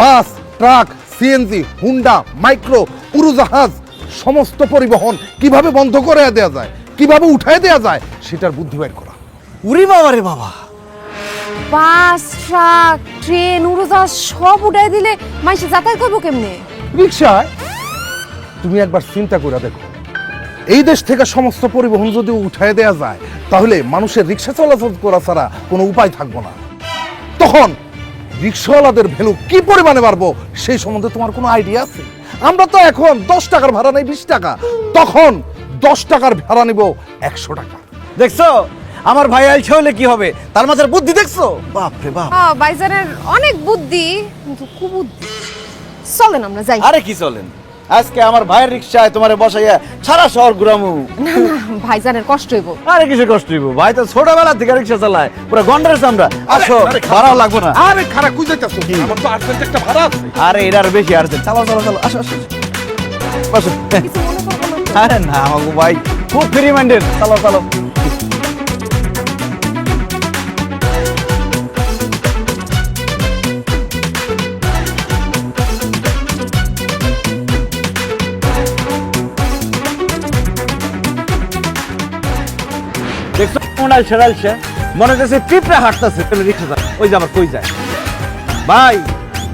বাস, ট্রাক, সিএনজি, হুন্ডা, মাইক্রো, উড়োজাহাজ সমস্ত পরিবহন কিভাবে বন্ধ করে দেওয়া যায়, কিভাবে উঠায় দেওয়া যায় সেটার বুদ্ধি বাইর করা। উরি বাবা রে বাবা, বাস, ট্রাক, ট্রেন, উড়োজাহাজ সব উঠাই দিলে মানুষ যাতায়াত করবো কেমনে? রিক্সায় তুমি একবার চিন্তা করে দেখো, এই দেশ থেকে সমস্ত পরিবহন যদি উঠায় দেওয়া যায় তাহলে মানুষের রিক্সা চলাচল করা ছাড়া কোনো উপায় থাকবো না। তখন রিক্সাওয়ালাদের ভ্যালু কি পরিমাণে বাড়বো সেই সম্বন্ধে তোমার কোনো আইডিয়া আছে? আমরা তো এখন 10 টাকার ভাড়া নেই 20 টাকা, তখন 10 টাকার ভাড়া নিব 100 টাকা। দেখছো আমার ভাই আইছে হলে কি হবে, তার মাথার বুদ্ধি দেখছো? বাপ রে বাপ। ভাইজানের অনেক বুদ্ধি, কিন্তু কুবুদ্ধি। চলেন আমরা যাই। আরে কি চলেন, আজকে আমার ভাইয়ের রিক্সায় তোমারে বসাইয়া সারা শহর ঘুরামু। না না ভাইজানের কষ্ট হইব। আরে কিসে কষ্ট হইব, ভাই তো ছোটবেলা থেকে রিক্সা চালায়, পুরো গন্ডারের চামড়া। আসো, ভাড়াও লাগবো না। আরে খারাপ কই যাইতাছো? আমার তো আর্জেন্ট একটা ভাড়া আছে। আরে এটার বেশি আর্জেন্ট। চলো চলো চলো, আসো আসো বসো। কিছু মনে করবো না। আরে না আমাকে ভাই খুব ফ্রি মাইন্ডেড। চলো চলো। দেখছো মনে হয় সেরালছে, মনে হচ্ছে পিঁপড়ে হাঁটতেছে রিক্সা। ওই যে আবার কই যায় ভাই,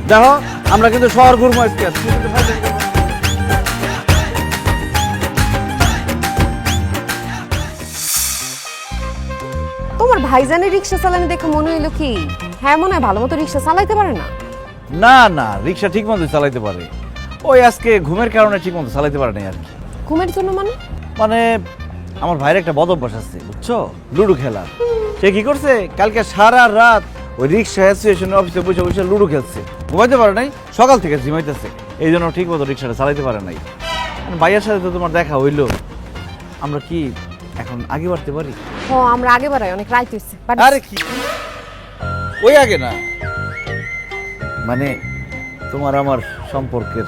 দেখো আমরা কিন্তু শহর ঘুরবো আজকে। তোমার ভাইজানের রিক্সা চালানো দেখে মনে হইলো কি হ্যাঁ মনে হয় ভালো মতো রিক্সা চালাইতে পারে না? না না, রিক্সা ঠিক মতো চালাইতে পারে, ওই আজকে ঘুমের কারণে ঠিক মতো চালাইতে পারে না আর কি। ঘুমের জন্য মানে? মানে আমার ভাইয়ের একটা বদ অভ্যাস আছে বুঝছো, লুডো খেলা। সে কি করছে, কালকে সারা রাত ওই রিক্সা অ্যাসোসিয়েশনের অফিসে বসে বসে লুডো খেলছে, ঘুমাইতে পারে নাই, সকাল থেকে ঝিমাইতেছে, এই জন্য ঠিক মতো রিক্সাটা চালাইতে পারে নাই। ভাইয়ের সাথে তো তোমার দেখা হইলো, আমরা কি এখন আগে বাড়তে পারি? ও আমরা আগে বাড়াই, অনেক রাইত হইছে। আরে কি ওই আগে না, মানে তোমার আমার সম্পর্কের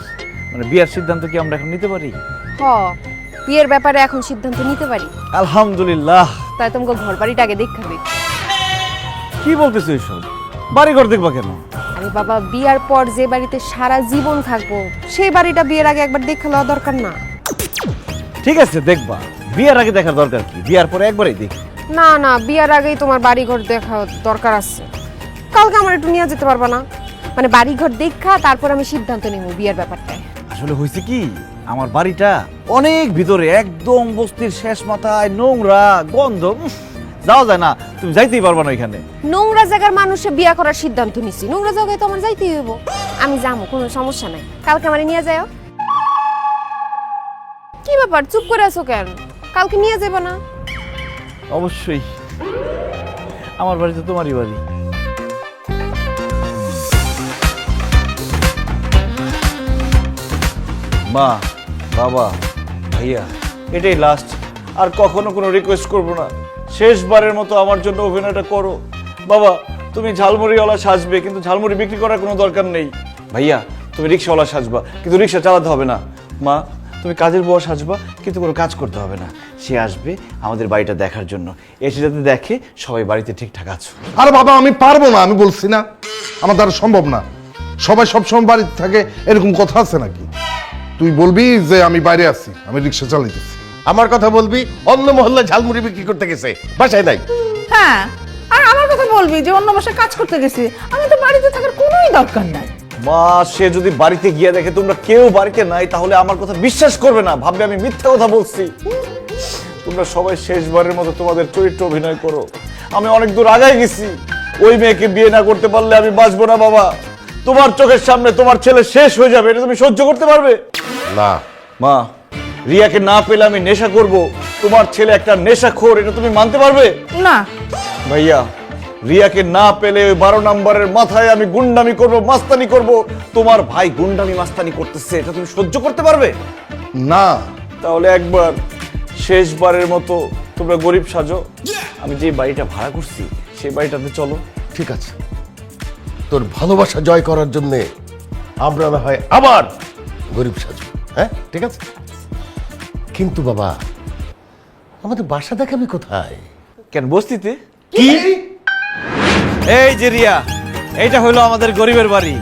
মানে বিয়ার সিদ্ধান্ত কি আমরা এখন নিতে পারি? হ, বিয়ের ব্যাপারে এখন সিদ্ধান্ত নিতে পারি। আলহামদুলিল্লাহ। তাই তোমাকে ঘর বাড়িটা আগে দেখাবে। কি বলতেছো এইসব? বাড়ি ঘর দেখবা কেন? আরে বাবা, বিয়ার পর যে বাড়িতে সারা জীবন থাকবো সেই বাড়িটা বিয়ের আগে একবার দেখে লওয়া দরকার না? ঠিক আছে দেখবা, বিয়ার আগে দেখার দরকার কি, বিয়ার পরে একবারই দেখি। না না, বিয়ার আগেই তোমার বাড়ি ঘর দেখা দরকার আছে। কালকে আমার একটু নিয়ে যেতে পারবা না? মানে বাড়ি ঘর দেখা তারপর আমি সিদ্ধান্ত নিব বিয়ের ব্যাপারটায়। আসলে হয়েছে কি, আমার বাড়িটা অনেক ভিতরে, একদম বস্তির শেষ মাথায়, নোংরা গন্ধ, যাওয়া যায় না, তুমি যাইতেই পারবা না এখানে। নোংরা জায়গার মানুষে বিয়া করার সিদ্ধান্ত নিছি, নোংরা জায়গায় তো আমার যাইতেই হইব। আমি যাবো, কোনো সমস্যা নাই, কালকে আমার নিয়ে যাও। কি ব্যাপার চুপ করে আছো কেন? কালকে নিয়ে যাবে না? অবশ্যই, আমার বাড়ি তো তোমারই বাড়ি। মা, বাবা, ভাইয়া, এটাই লাস্ট, আর কখনো কোনো রিকোয়েস্ট করবো না, শেষবারের মতো আমার জন্য অভিনয়টা করো। বাবা, তুমি ঝালমুড়িওয়ালা সাজবে, কিন্তু ঝালমুড়ি বিক্রি করার কোনো দরকার নেই। ভাইয়া, তুমি রিক্সাওয়ালা সাজবা, কিন্তু রিক্সা চালাতে হবে না। মা, তুমি কাজের বুয়া সাজবা, কিন্তু কোনো কাজ করতে হবে না। সে আসবে আমাদের বাড়িটা দেখার জন্য, এসে যাতে দেখে সবাই বাড়িতে ঠিকঠাক আছো। আরে বাবা, আমি পারবো না, আমি বলছি না, আমার দ্বারা সম্ভব না। সবাই সবসময় বাড়িতে থাকে এরকম কথা আছে নাকি? তুই বলবি যে আমি বাইরে আছি, আমি রিক্সা চালাইতেছি। আমার কথা বলবি, অন্য মহল্লায় ঝালমুড়ি বিক্রি করতে গেছে, বাসায় নাই। হ্যাঁ, আর আমার কথা বলবি যে অন্য বাসায় কাজ করতে গেছি, আমি তো বাড়িতে থাকার কোনোই দরকার নাই। মা, সে যদি বাড়িতে গিয়ে দেখে তোমরা কেউ বাড়িতে নাই, তাহলে আমার কথা বিশ্বাস করবে না, ভাববে আমি মিথ্যা কথা বলছি। তোমরা সবাই শেষবারের মতো তোমাদের চরিত্র অভিনয় করো। আমি অনেক দূর আগায় গেছি, ওই মেয়েকে বিয়ে না করতে পারলে আমি বাঁচবো না বাবা। তোমার চোখের সামনে তোমার ছেলে শেষ হয়ে যাবে, এটা তুমি সহ্য করতে পারবে না মা? রিয়াকে না পেলে আমি নেশা করব, তোমার ছেলে একটা নেশাখোর, এটা তুমি মানতে পারবে না ভাইয়া? রিয়াকে না পেলে ওই 12 নম্বরের মাথায় আমি গুন্ডামি করব, মাস্তানি করব। তোমার ভাই গুন্ডামি মাস্তানি করতেছে, এটা তুমি সহ্য করতে পারবে না। তাহলে একবার শেষবারের মতো তোমরা গরিব সাজো, আমি যে বাড়িটা ভাড়া করছি সেই বাড়িটাতে চলো। ঠিক আছে, তোর ভালোবাসা জয় করার জন্য আমরা না হয় আবার গরিব সাজব, হ্যাঁ ঠিক আছে। কিন্তু বাবা, আমাদের বাসা দেখাবি কোথায়? কেন, বস্তিতে? কি? এই যে রিয়া, এইটা হলো আমাদের গরিবের বাড়ি।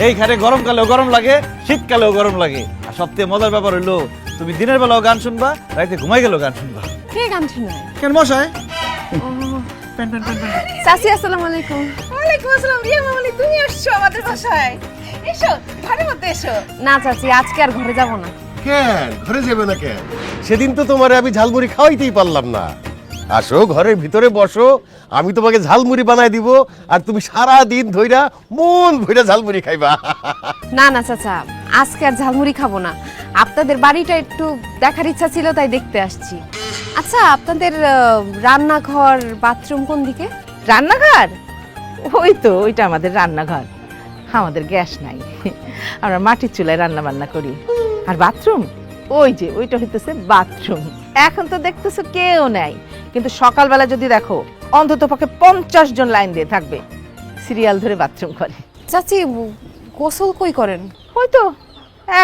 এইখানে গরমকালেও গরম লাগে, শীতকালেও গরম লাগে, আর সবথেকে মজার ব্যাপার হইলো তুমি দিনের বেলাও গান শুনবা, রাতে ঘুমাই গেলেও গান শুনবা। কে গান শোনায়? কেন মশাই? চাচি আসসালামু আলাইকুম। ওয়ালাইকুম আসসালাম। রিয়া মামনি, তুমি আসছো আমাদের বাসায়? এসো, ঘরের মধ্যে এসো। না চাচি, আজকে আর ঘরে যাব না। কেন ঘরে যাবে না কেন? সেদিন তো তোমারে আমি ঝালমুড়ি খাওয়াইতেই পারলাম না। আসো ঘরের ভিতরে বসো, আমি তোমাকে ঝালমুড়ি বানাই দিব, আর তুমি সারা দিন ধইরা মন ভইরা ঝালমুড়ি খাইবা। না না চাচা, আজকে আর ঝালমুড়ি খাবো না, আপনাদের বাড়িটা একটু দেখার ইচ্ছা ছিল তাই দেখতে আসছি। আচ্ছা, আপনাদের রান্নাঘর বাথরুম কোন দিকে? রান্নাঘর? ওই তো, ওইটা আমাদের রান্নাঘর। আমাদের গ্যাস নাই, আমরা মাটির চুলায় রান্না বান্না করি। আর বাথরুম ওই যে ওইটা হইতেছে বাথরুম। এখন তো দেখতেছো কেউ নাই, কিন্তু সকালবেলা যদি দেখো অন্তত পক্ষে 50 জন লাইন দিয়ে থাকবে, সিরিয়াল ধরে বাথরুম করে। চাচি গোসল কই করেন? হয়তো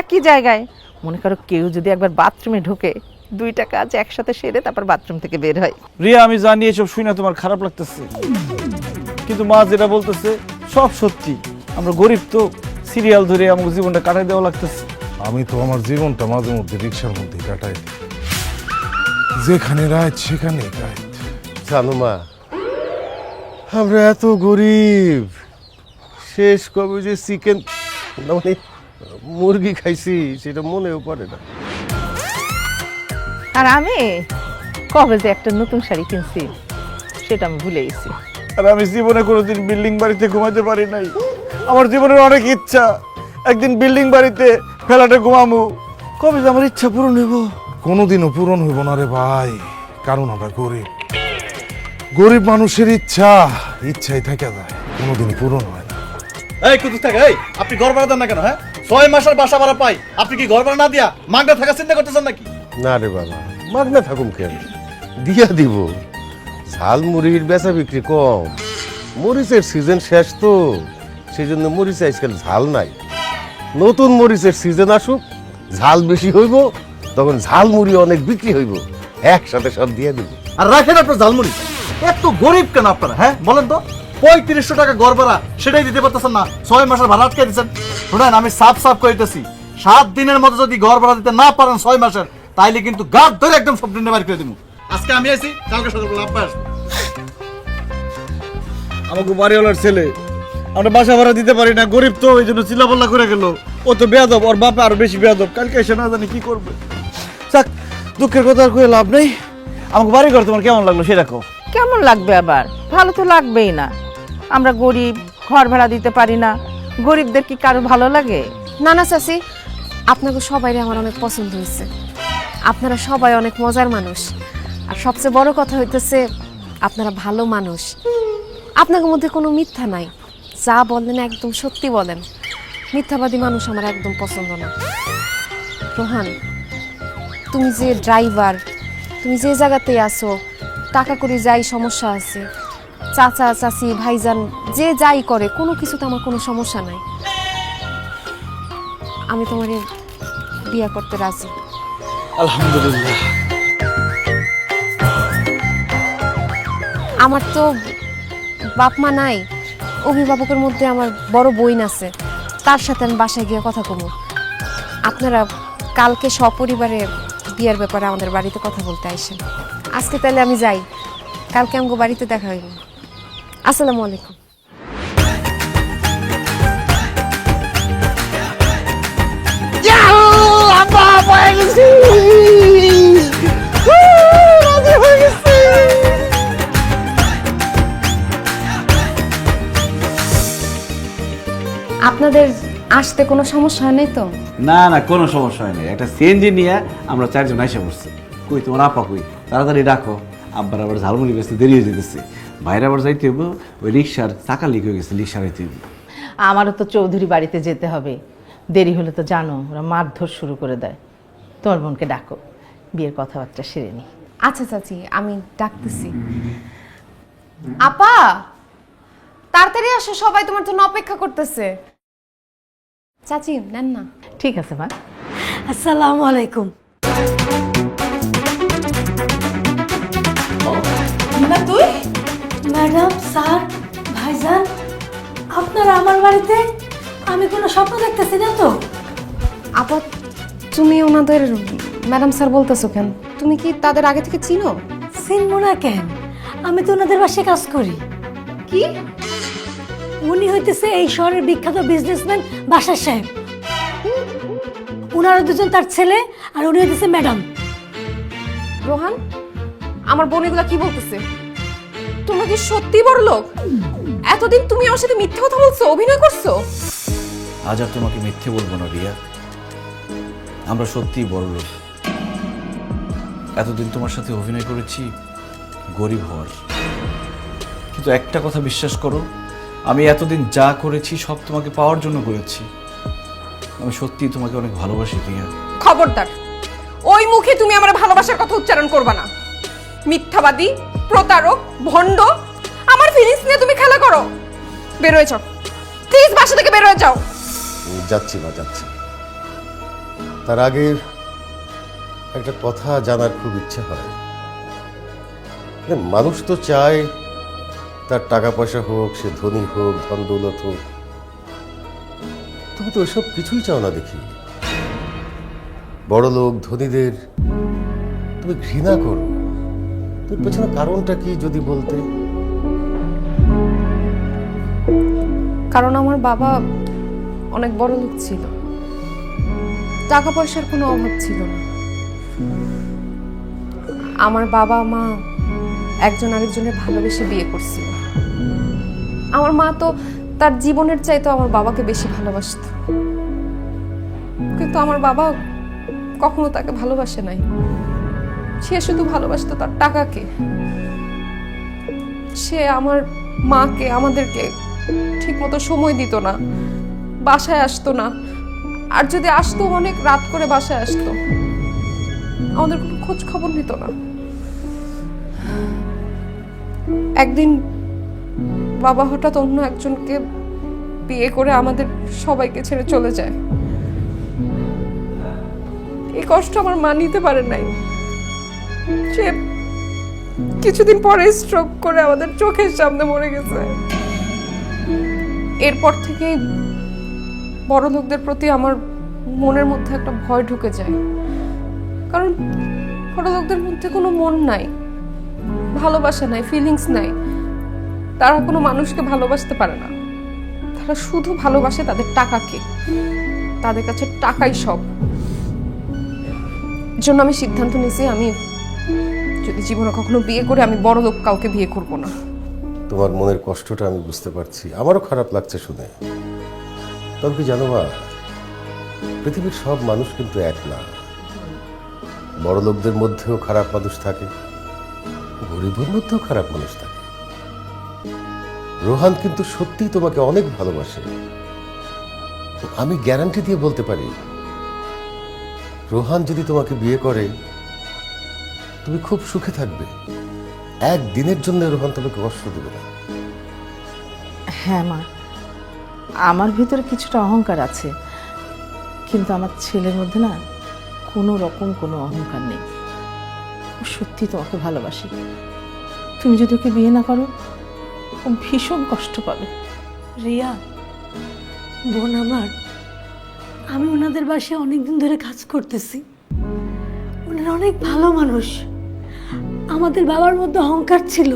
একই জায়গায়। মনে করো কেউ যদি একবার বাথরুমে ঢোকে, 2টা কাজ একসাথে সেরে তারপর বাথরুম থেকে বের হয়। রিয়া, আমি জানি এসব শুনে তোমার খারাপ লাগতেছে, কিন্তু মা যেটা বলতেছে সব সত্যি। আমরা গরিব তো, সিরিয়াল ধরে আমাকে জীবনটা কাটাই দেওয়া লাগতেছে। আমি তো আমার জীবনটা মাঝে মধ্যে রিক্সার মধ্যে কাটাই দিই। যেখানে রাত সেখানে রাত। জানো মা, আমরা এত গরিব, শেষ কবে যে চিকেন মানে মুরগি খাইছি সেটা মনেও পড়ে না। আর আমি কবে যে একটা নতুন শাড়ি কিনছি সেটা আমি ভুলে গেছি। আর আমি জীবনে কোনোদিন বিল্ডিং বাড়িতে ঘুমাতে পারি নাই। আমার জীবনের অনেক ইচ্ছা একদিন বিল্ডিং বাড়িতে ফ্ল্যাটে ঘুমামু। কবে যে আমার ইচ্ছা পূরণ হইব? কোনোদিনও পূরণ হইব না রে ভাই, কারণ আমরা গরিব। গরিব মানুষের ইচ্ছাই থেকে যায়, কোনোদিন পূরণ হয় না। এই কুতুক থাকে, এই আপনি ঘর ভাড়া দেন না কেন? হ্যাঁ, 6 মাসের বাসা ভাড়া পাই, আপনি কি ঘর ভাড়া না দিয়া মাগনা থাকা চিন্তা করতেছেন নাকি? না রে বাবা, মাগনা থাকুম কেন, দিয়া দিব। ঝাল মুড়ির বেচা বিক্রি কম, মরিচের সিজন শেষ তো, সেই জন্য মরিচ আজকাল ঝাল নাই। নতুন মরিচের সিজন আসুক, ঝাল বেশি হইব, তখন ঝাল মুড়ি অনেক বিক্রি হইব, একসাথে সব দিয়ে দিব। আর রাখেন আপনার ঝালমুড়ি। এত গরিব কেন আপনারা? হ্যাঁ বলেন তো, 3500 টাকা ঘর ভাড়া সেটাই দিতে পারতেছেন না, 6 মাসের ভাড়া আটকে দিচ্ছেন। শুনেন, আমি সাফ কইতেছি, 7 দিনের মধ্যে যদি ঘর ভাড়া দিতে না পারেন 6 মাসের, তাইলে কিন্তু গাদ ধরে একদম সব দিনে বার করে দিব। আজকে আমি আছি, কালকে সকালবেলা আপনি আসবেন। আমাকে বাড়িওয়ালার ছেলে, আমরা বাসা ভাড়া দিতে পারি না, গরিব তো, এই জন্য চিল্লাপাল্লা করে গেল। ও তো বেয়াদব, ওর বাপে আরো বেশি বেয়াদব। কালকে এসে না জানি কি করবে। যাক, দুঃখের কথা আর কয়ে লাভ নেই। আমাকে বাড়ি ঘর তোমার কেমন লাগলো সেটা কও। কেমন লাগবে আবার? ভালো তো লাগবেই না। আমরা গরিব, ঘর ভাড়া দিতে পারি না, গরিবদের কি কারো ভালো লাগে? না না চাচি, আপনাকে সবাই আমার অনেক পছন্দ হয়েছে। আপনারা সবাই অনেক মজার মানুষ, আর সবচেয়ে বড় কথা হইতেছে আপনারা ভালো মানুষ। আপনাদের মধ্যে কোনো মিথ্যা নাই, যা বলেন একদম সত্যি বলেন। মিথ্যাবাদী মানুষ আমার একদম পছন্দ না। রোহান, তুমি যে ড্রাইভার, তুমি যে জায়গাতেই আসো, টাকা করে যাই সমস্যা আছে, চাচা চাচি ভাইজান যে যাই করে, কোনো কিছুতে আমার কোনো সমস্যা নাই। আমি তোমার বিয়ে করতে রাজি। আলহামদুলিল্লাহ। আমার তো বাপ মা নাই, অভিভাবকের মধ্যে আমার বড় বোন আছে, তার সাথে আমি বাসায় গিয়ে কথা কমু। আপনারা কালকে সপরিবারে বিয়ের ব্যাপারে আমাদের বাড়িতে কথা বলতে আইসেন। আজকে তাহলে আমি যাই, কালকে আমাকে বাড়িতে দেখা হইব। আসসালামু আলাইকুম। আপনাদের আসতে কোনো সমস্যা হয় নাই তো? না না, কোনো সমস্যা হয়নি। একটা সিএনজি নিয়ে আমরা 4 জন এসে পড়ছি। কই তোমার আপা কই? তাড়াতাড়ি ডাকো, আব্বার আবার ঝালমুড়ি বেচতে দেরি হয়ে যেতেছে। বাইরে আবার যাইতে হইব, ওই রিক্সার চাকা লিক হয়ে গেছে, রিক্সা রাইতে হইব। আমারও তো চৌধুরী বাড়িতে যেতে হবে, দেরি হলে তো জানো ওরা মারধর শুরু করে দেয়। তোমার বোনকে ডাকো, বিয়ের কথাবার্তা সেরে নি। আচ্ছা চাচি, আমি ডাকতেছি। আপা তাড়াতাড়ি আসো, সবাই তোমার জন্য অপেক্ষা করতেছে। চাচি নেন না। ঠিক আছে মা। আসসালামু আলাইকুম। তুই ম্যাডাম, স্যার, ভাইজান, আপনারা আমার বাড়িতে? আমি কোনো স্বপ্ন দেখতেছি না তো? আপা তুমি ওনাদের ম্যাডাম স্যার বলতেছো কেন? তুমি কি তাদের আগে থেকে চিনো? চিনবো না কেন? আমি তো ওনাদের বাসায় কাজ করি। কি? উনি হইতেছে এই শহরের বিখ্যাত বিজনেসম্যান বাসার সাহেব। ওনারা দুজন তার ছেলে, আর উনি হইতেছে ম্যাডাম। রোহান, আমার বোন এগুলা কি বলতেছে? তোমরা কি সত্যি বড় লোক? এতদিন তুমি আমার সাথে মিথ্যা কথা বলছো, অভিনয় করছো। আজ আর তোমাকে মিথ্যে বলবো না রিয়া, আমরা সত্যিই বড় লোক। এতদিন তোমার সাথে অভিনয় করেছি গরিব হওয়ার, কিন্তু একটা কথা বিশ্বাস করো, আমি এতদিন যা করেছি সব তোমাকে পাওয়ার জন্য করেছি। আমি সত্যিই তোমাকে অনেক ভালোবাসি রিয়া। খবরদার, ওই মুখে তুমি আমার ভালোবাসার কথা উচ্চারণ করবে না। মিথ্যাবাদী, প্রতারক, ভণ্ড, আমার ফিলিংস নিয়ে তুমি খেলা করো। বের হয়ে যাও প্লিজ, বাসা থেকে বের হয়ে যাও। যাচ্ছি মা, যাচ্ছি। তার আগে একটা কথা জানার খুব ইচ্ছে হয়। মানুষ তো চায় তার টাকা পয়সা হোক, সে ধনী হোক, ধন দৌলত হোক, তুমি তো ওসব কিছুই চাও না দেখি। বড় লোক ধনীদের তুমি ঘৃণা করো, তোর পেছনে কারণটা কি যদি বলতে? কারণ আমার বাবা অনেক বড় লোক ছিল, টাকা পয়সার কোনো অভাব ছিল না। আমার বাবা মা একজন আরেকজনের ভালোবেসে বিয়ে করছিল। আমার মা তো তার জীবনের চাইতে আমার বাবাকে বেশি ভালোবাসত, কিন্তু আমার বাবা কখনো তাকে ভালোবাসে নাই। সে শুধু ভালোবাসতো তার টাকাকে। সে আমার মাকে, আমাদেরকে ঠিকমতো সময় দিত না, বাসায় আসতো না, আর যদি আসতো অনেক রাত করে বাসায় আসতো, আমাদের কোনো খোঁজ খবর নিত না। একদিন বাবা হঠাৎ অন্য একজনকে বিয়ে করে আমাদের সবাইকে ছেড়ে চলে যায়। এই কষ্ট আমার মা নিতে পারে নাই। সে কিছুদিন পরে স্ট্রোক করে আমাদের চোখের সামনে মরে গেছে। এরপর থেকে বড় লোকদের প্রতি আমার মনের মধ্যে একটা ভয় ঢুকে যায়, কারণ বড় লোকদের মধ্যে কোনো মন নাই, ভালোবাসা নাই, ফিলিংস নাই। তারা কোনো মানুষকে ভালোবাসতে পারে না। তারা শুধু ভালোবাসে তাদের টাকাকে। তাদের কাছে টাকাই সব। জন্য আমি সিদ্ধান্ত নিয়েছি, আমি যদি জীবনে কখনো বিয়ে করে আমি বড় লোক কাউকে বিয়ে করব না। তোমার মনের কষ্টটা আমি বুঝতে পারছি, আমারও খারাপ লাগছে শুনে। তবে কি জানো মা, পৃথিবীর সব মানুষ কিন্তু এক না। বড় লোকদের মধ্যেও খারাপ মানুষ থাকে, গরিবের মধ্যেও খারাপ মানুষ থাকে। রোহান কিন্তু সত্যিই তোমাকে অনেক ভালোবাসে। আমি গ্যারান্টি দিয়ে বলতে পারি, রোহান যদি তোমাকে বিয়ে করে তুমি খুব সুখে থাকবে। একদিনের জন্য রোহান তোমাকে কষ্ট দেবে না। হ্যাঁ মা, আমার ভিতরে কিছুটা অহংকার আছে, কিন্তু আমার ছেলের মধ্যে না কোনো রকম কোনো অহংকার নেই। ও সত্যি তোমাকে ভালোবাসি। তুমি যদি ওকে বিয়ে না করো, ও ভীষণ কষ্ট পাবে। রিয়া, বোন আমার, আমি ওনাদের বাসায় অনেকদিন ধরে কাজ করতেছি। ওনারা অনেক ভালো মানুষ। আমাদের বাবার মধ্যে অহংকার ছিল,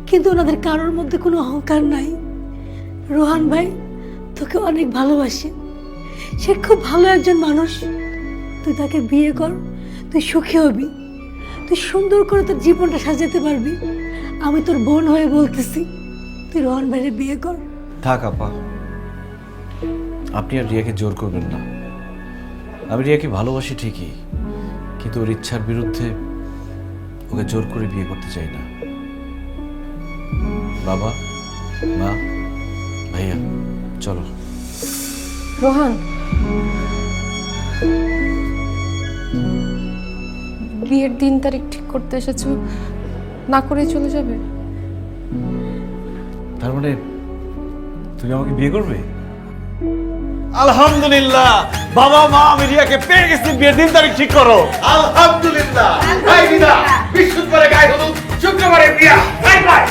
কিন্তু ওনাদের কারোর মধ্যে কোনো অহংকার নাই। রোহান ভাই তোকে অনেক ভালোবাসে, সে খুব ভালো একজন মানুষ। তুই তাকে বিয়ে কর, তুই সুখী হবি, তুই সুন্দর করে তোর জীবনটা সাজাতে পারবি। আমি তোর বোন হয়ে বলতেছি, তুই রোহান ভাইয়ের বিয়ে কর। থাক আপা, আপনি আর রিয়াকে জোর করবেন না। আমি রিয়াকে ভালোবাসি ঠিকই, কিন্তু ওর ইচ্ছার বিরুদ্ধে ওকে জোর করে বিয়ে করতে চাই না। বাবা, মা, ভাইয়া, চলো। রোহান, বিয়ের দিন তারিখ ঠিক করতে এসেছো, না করে চলে যাবে? তার মানে তুমি আমাকে বিয়ে করবে? আলহামদুলিল্লাহ বাবা মা, আমি রিয়াকে পেয়ে গেছি। বিয়ের দিন তারিখ ঠিক করো। আলহামদুলিল্লাহ। এই দিদা, বৃহস্পতিবারে গায়ে হলুদ, শুক্রবারে বিয়া। Bye bye.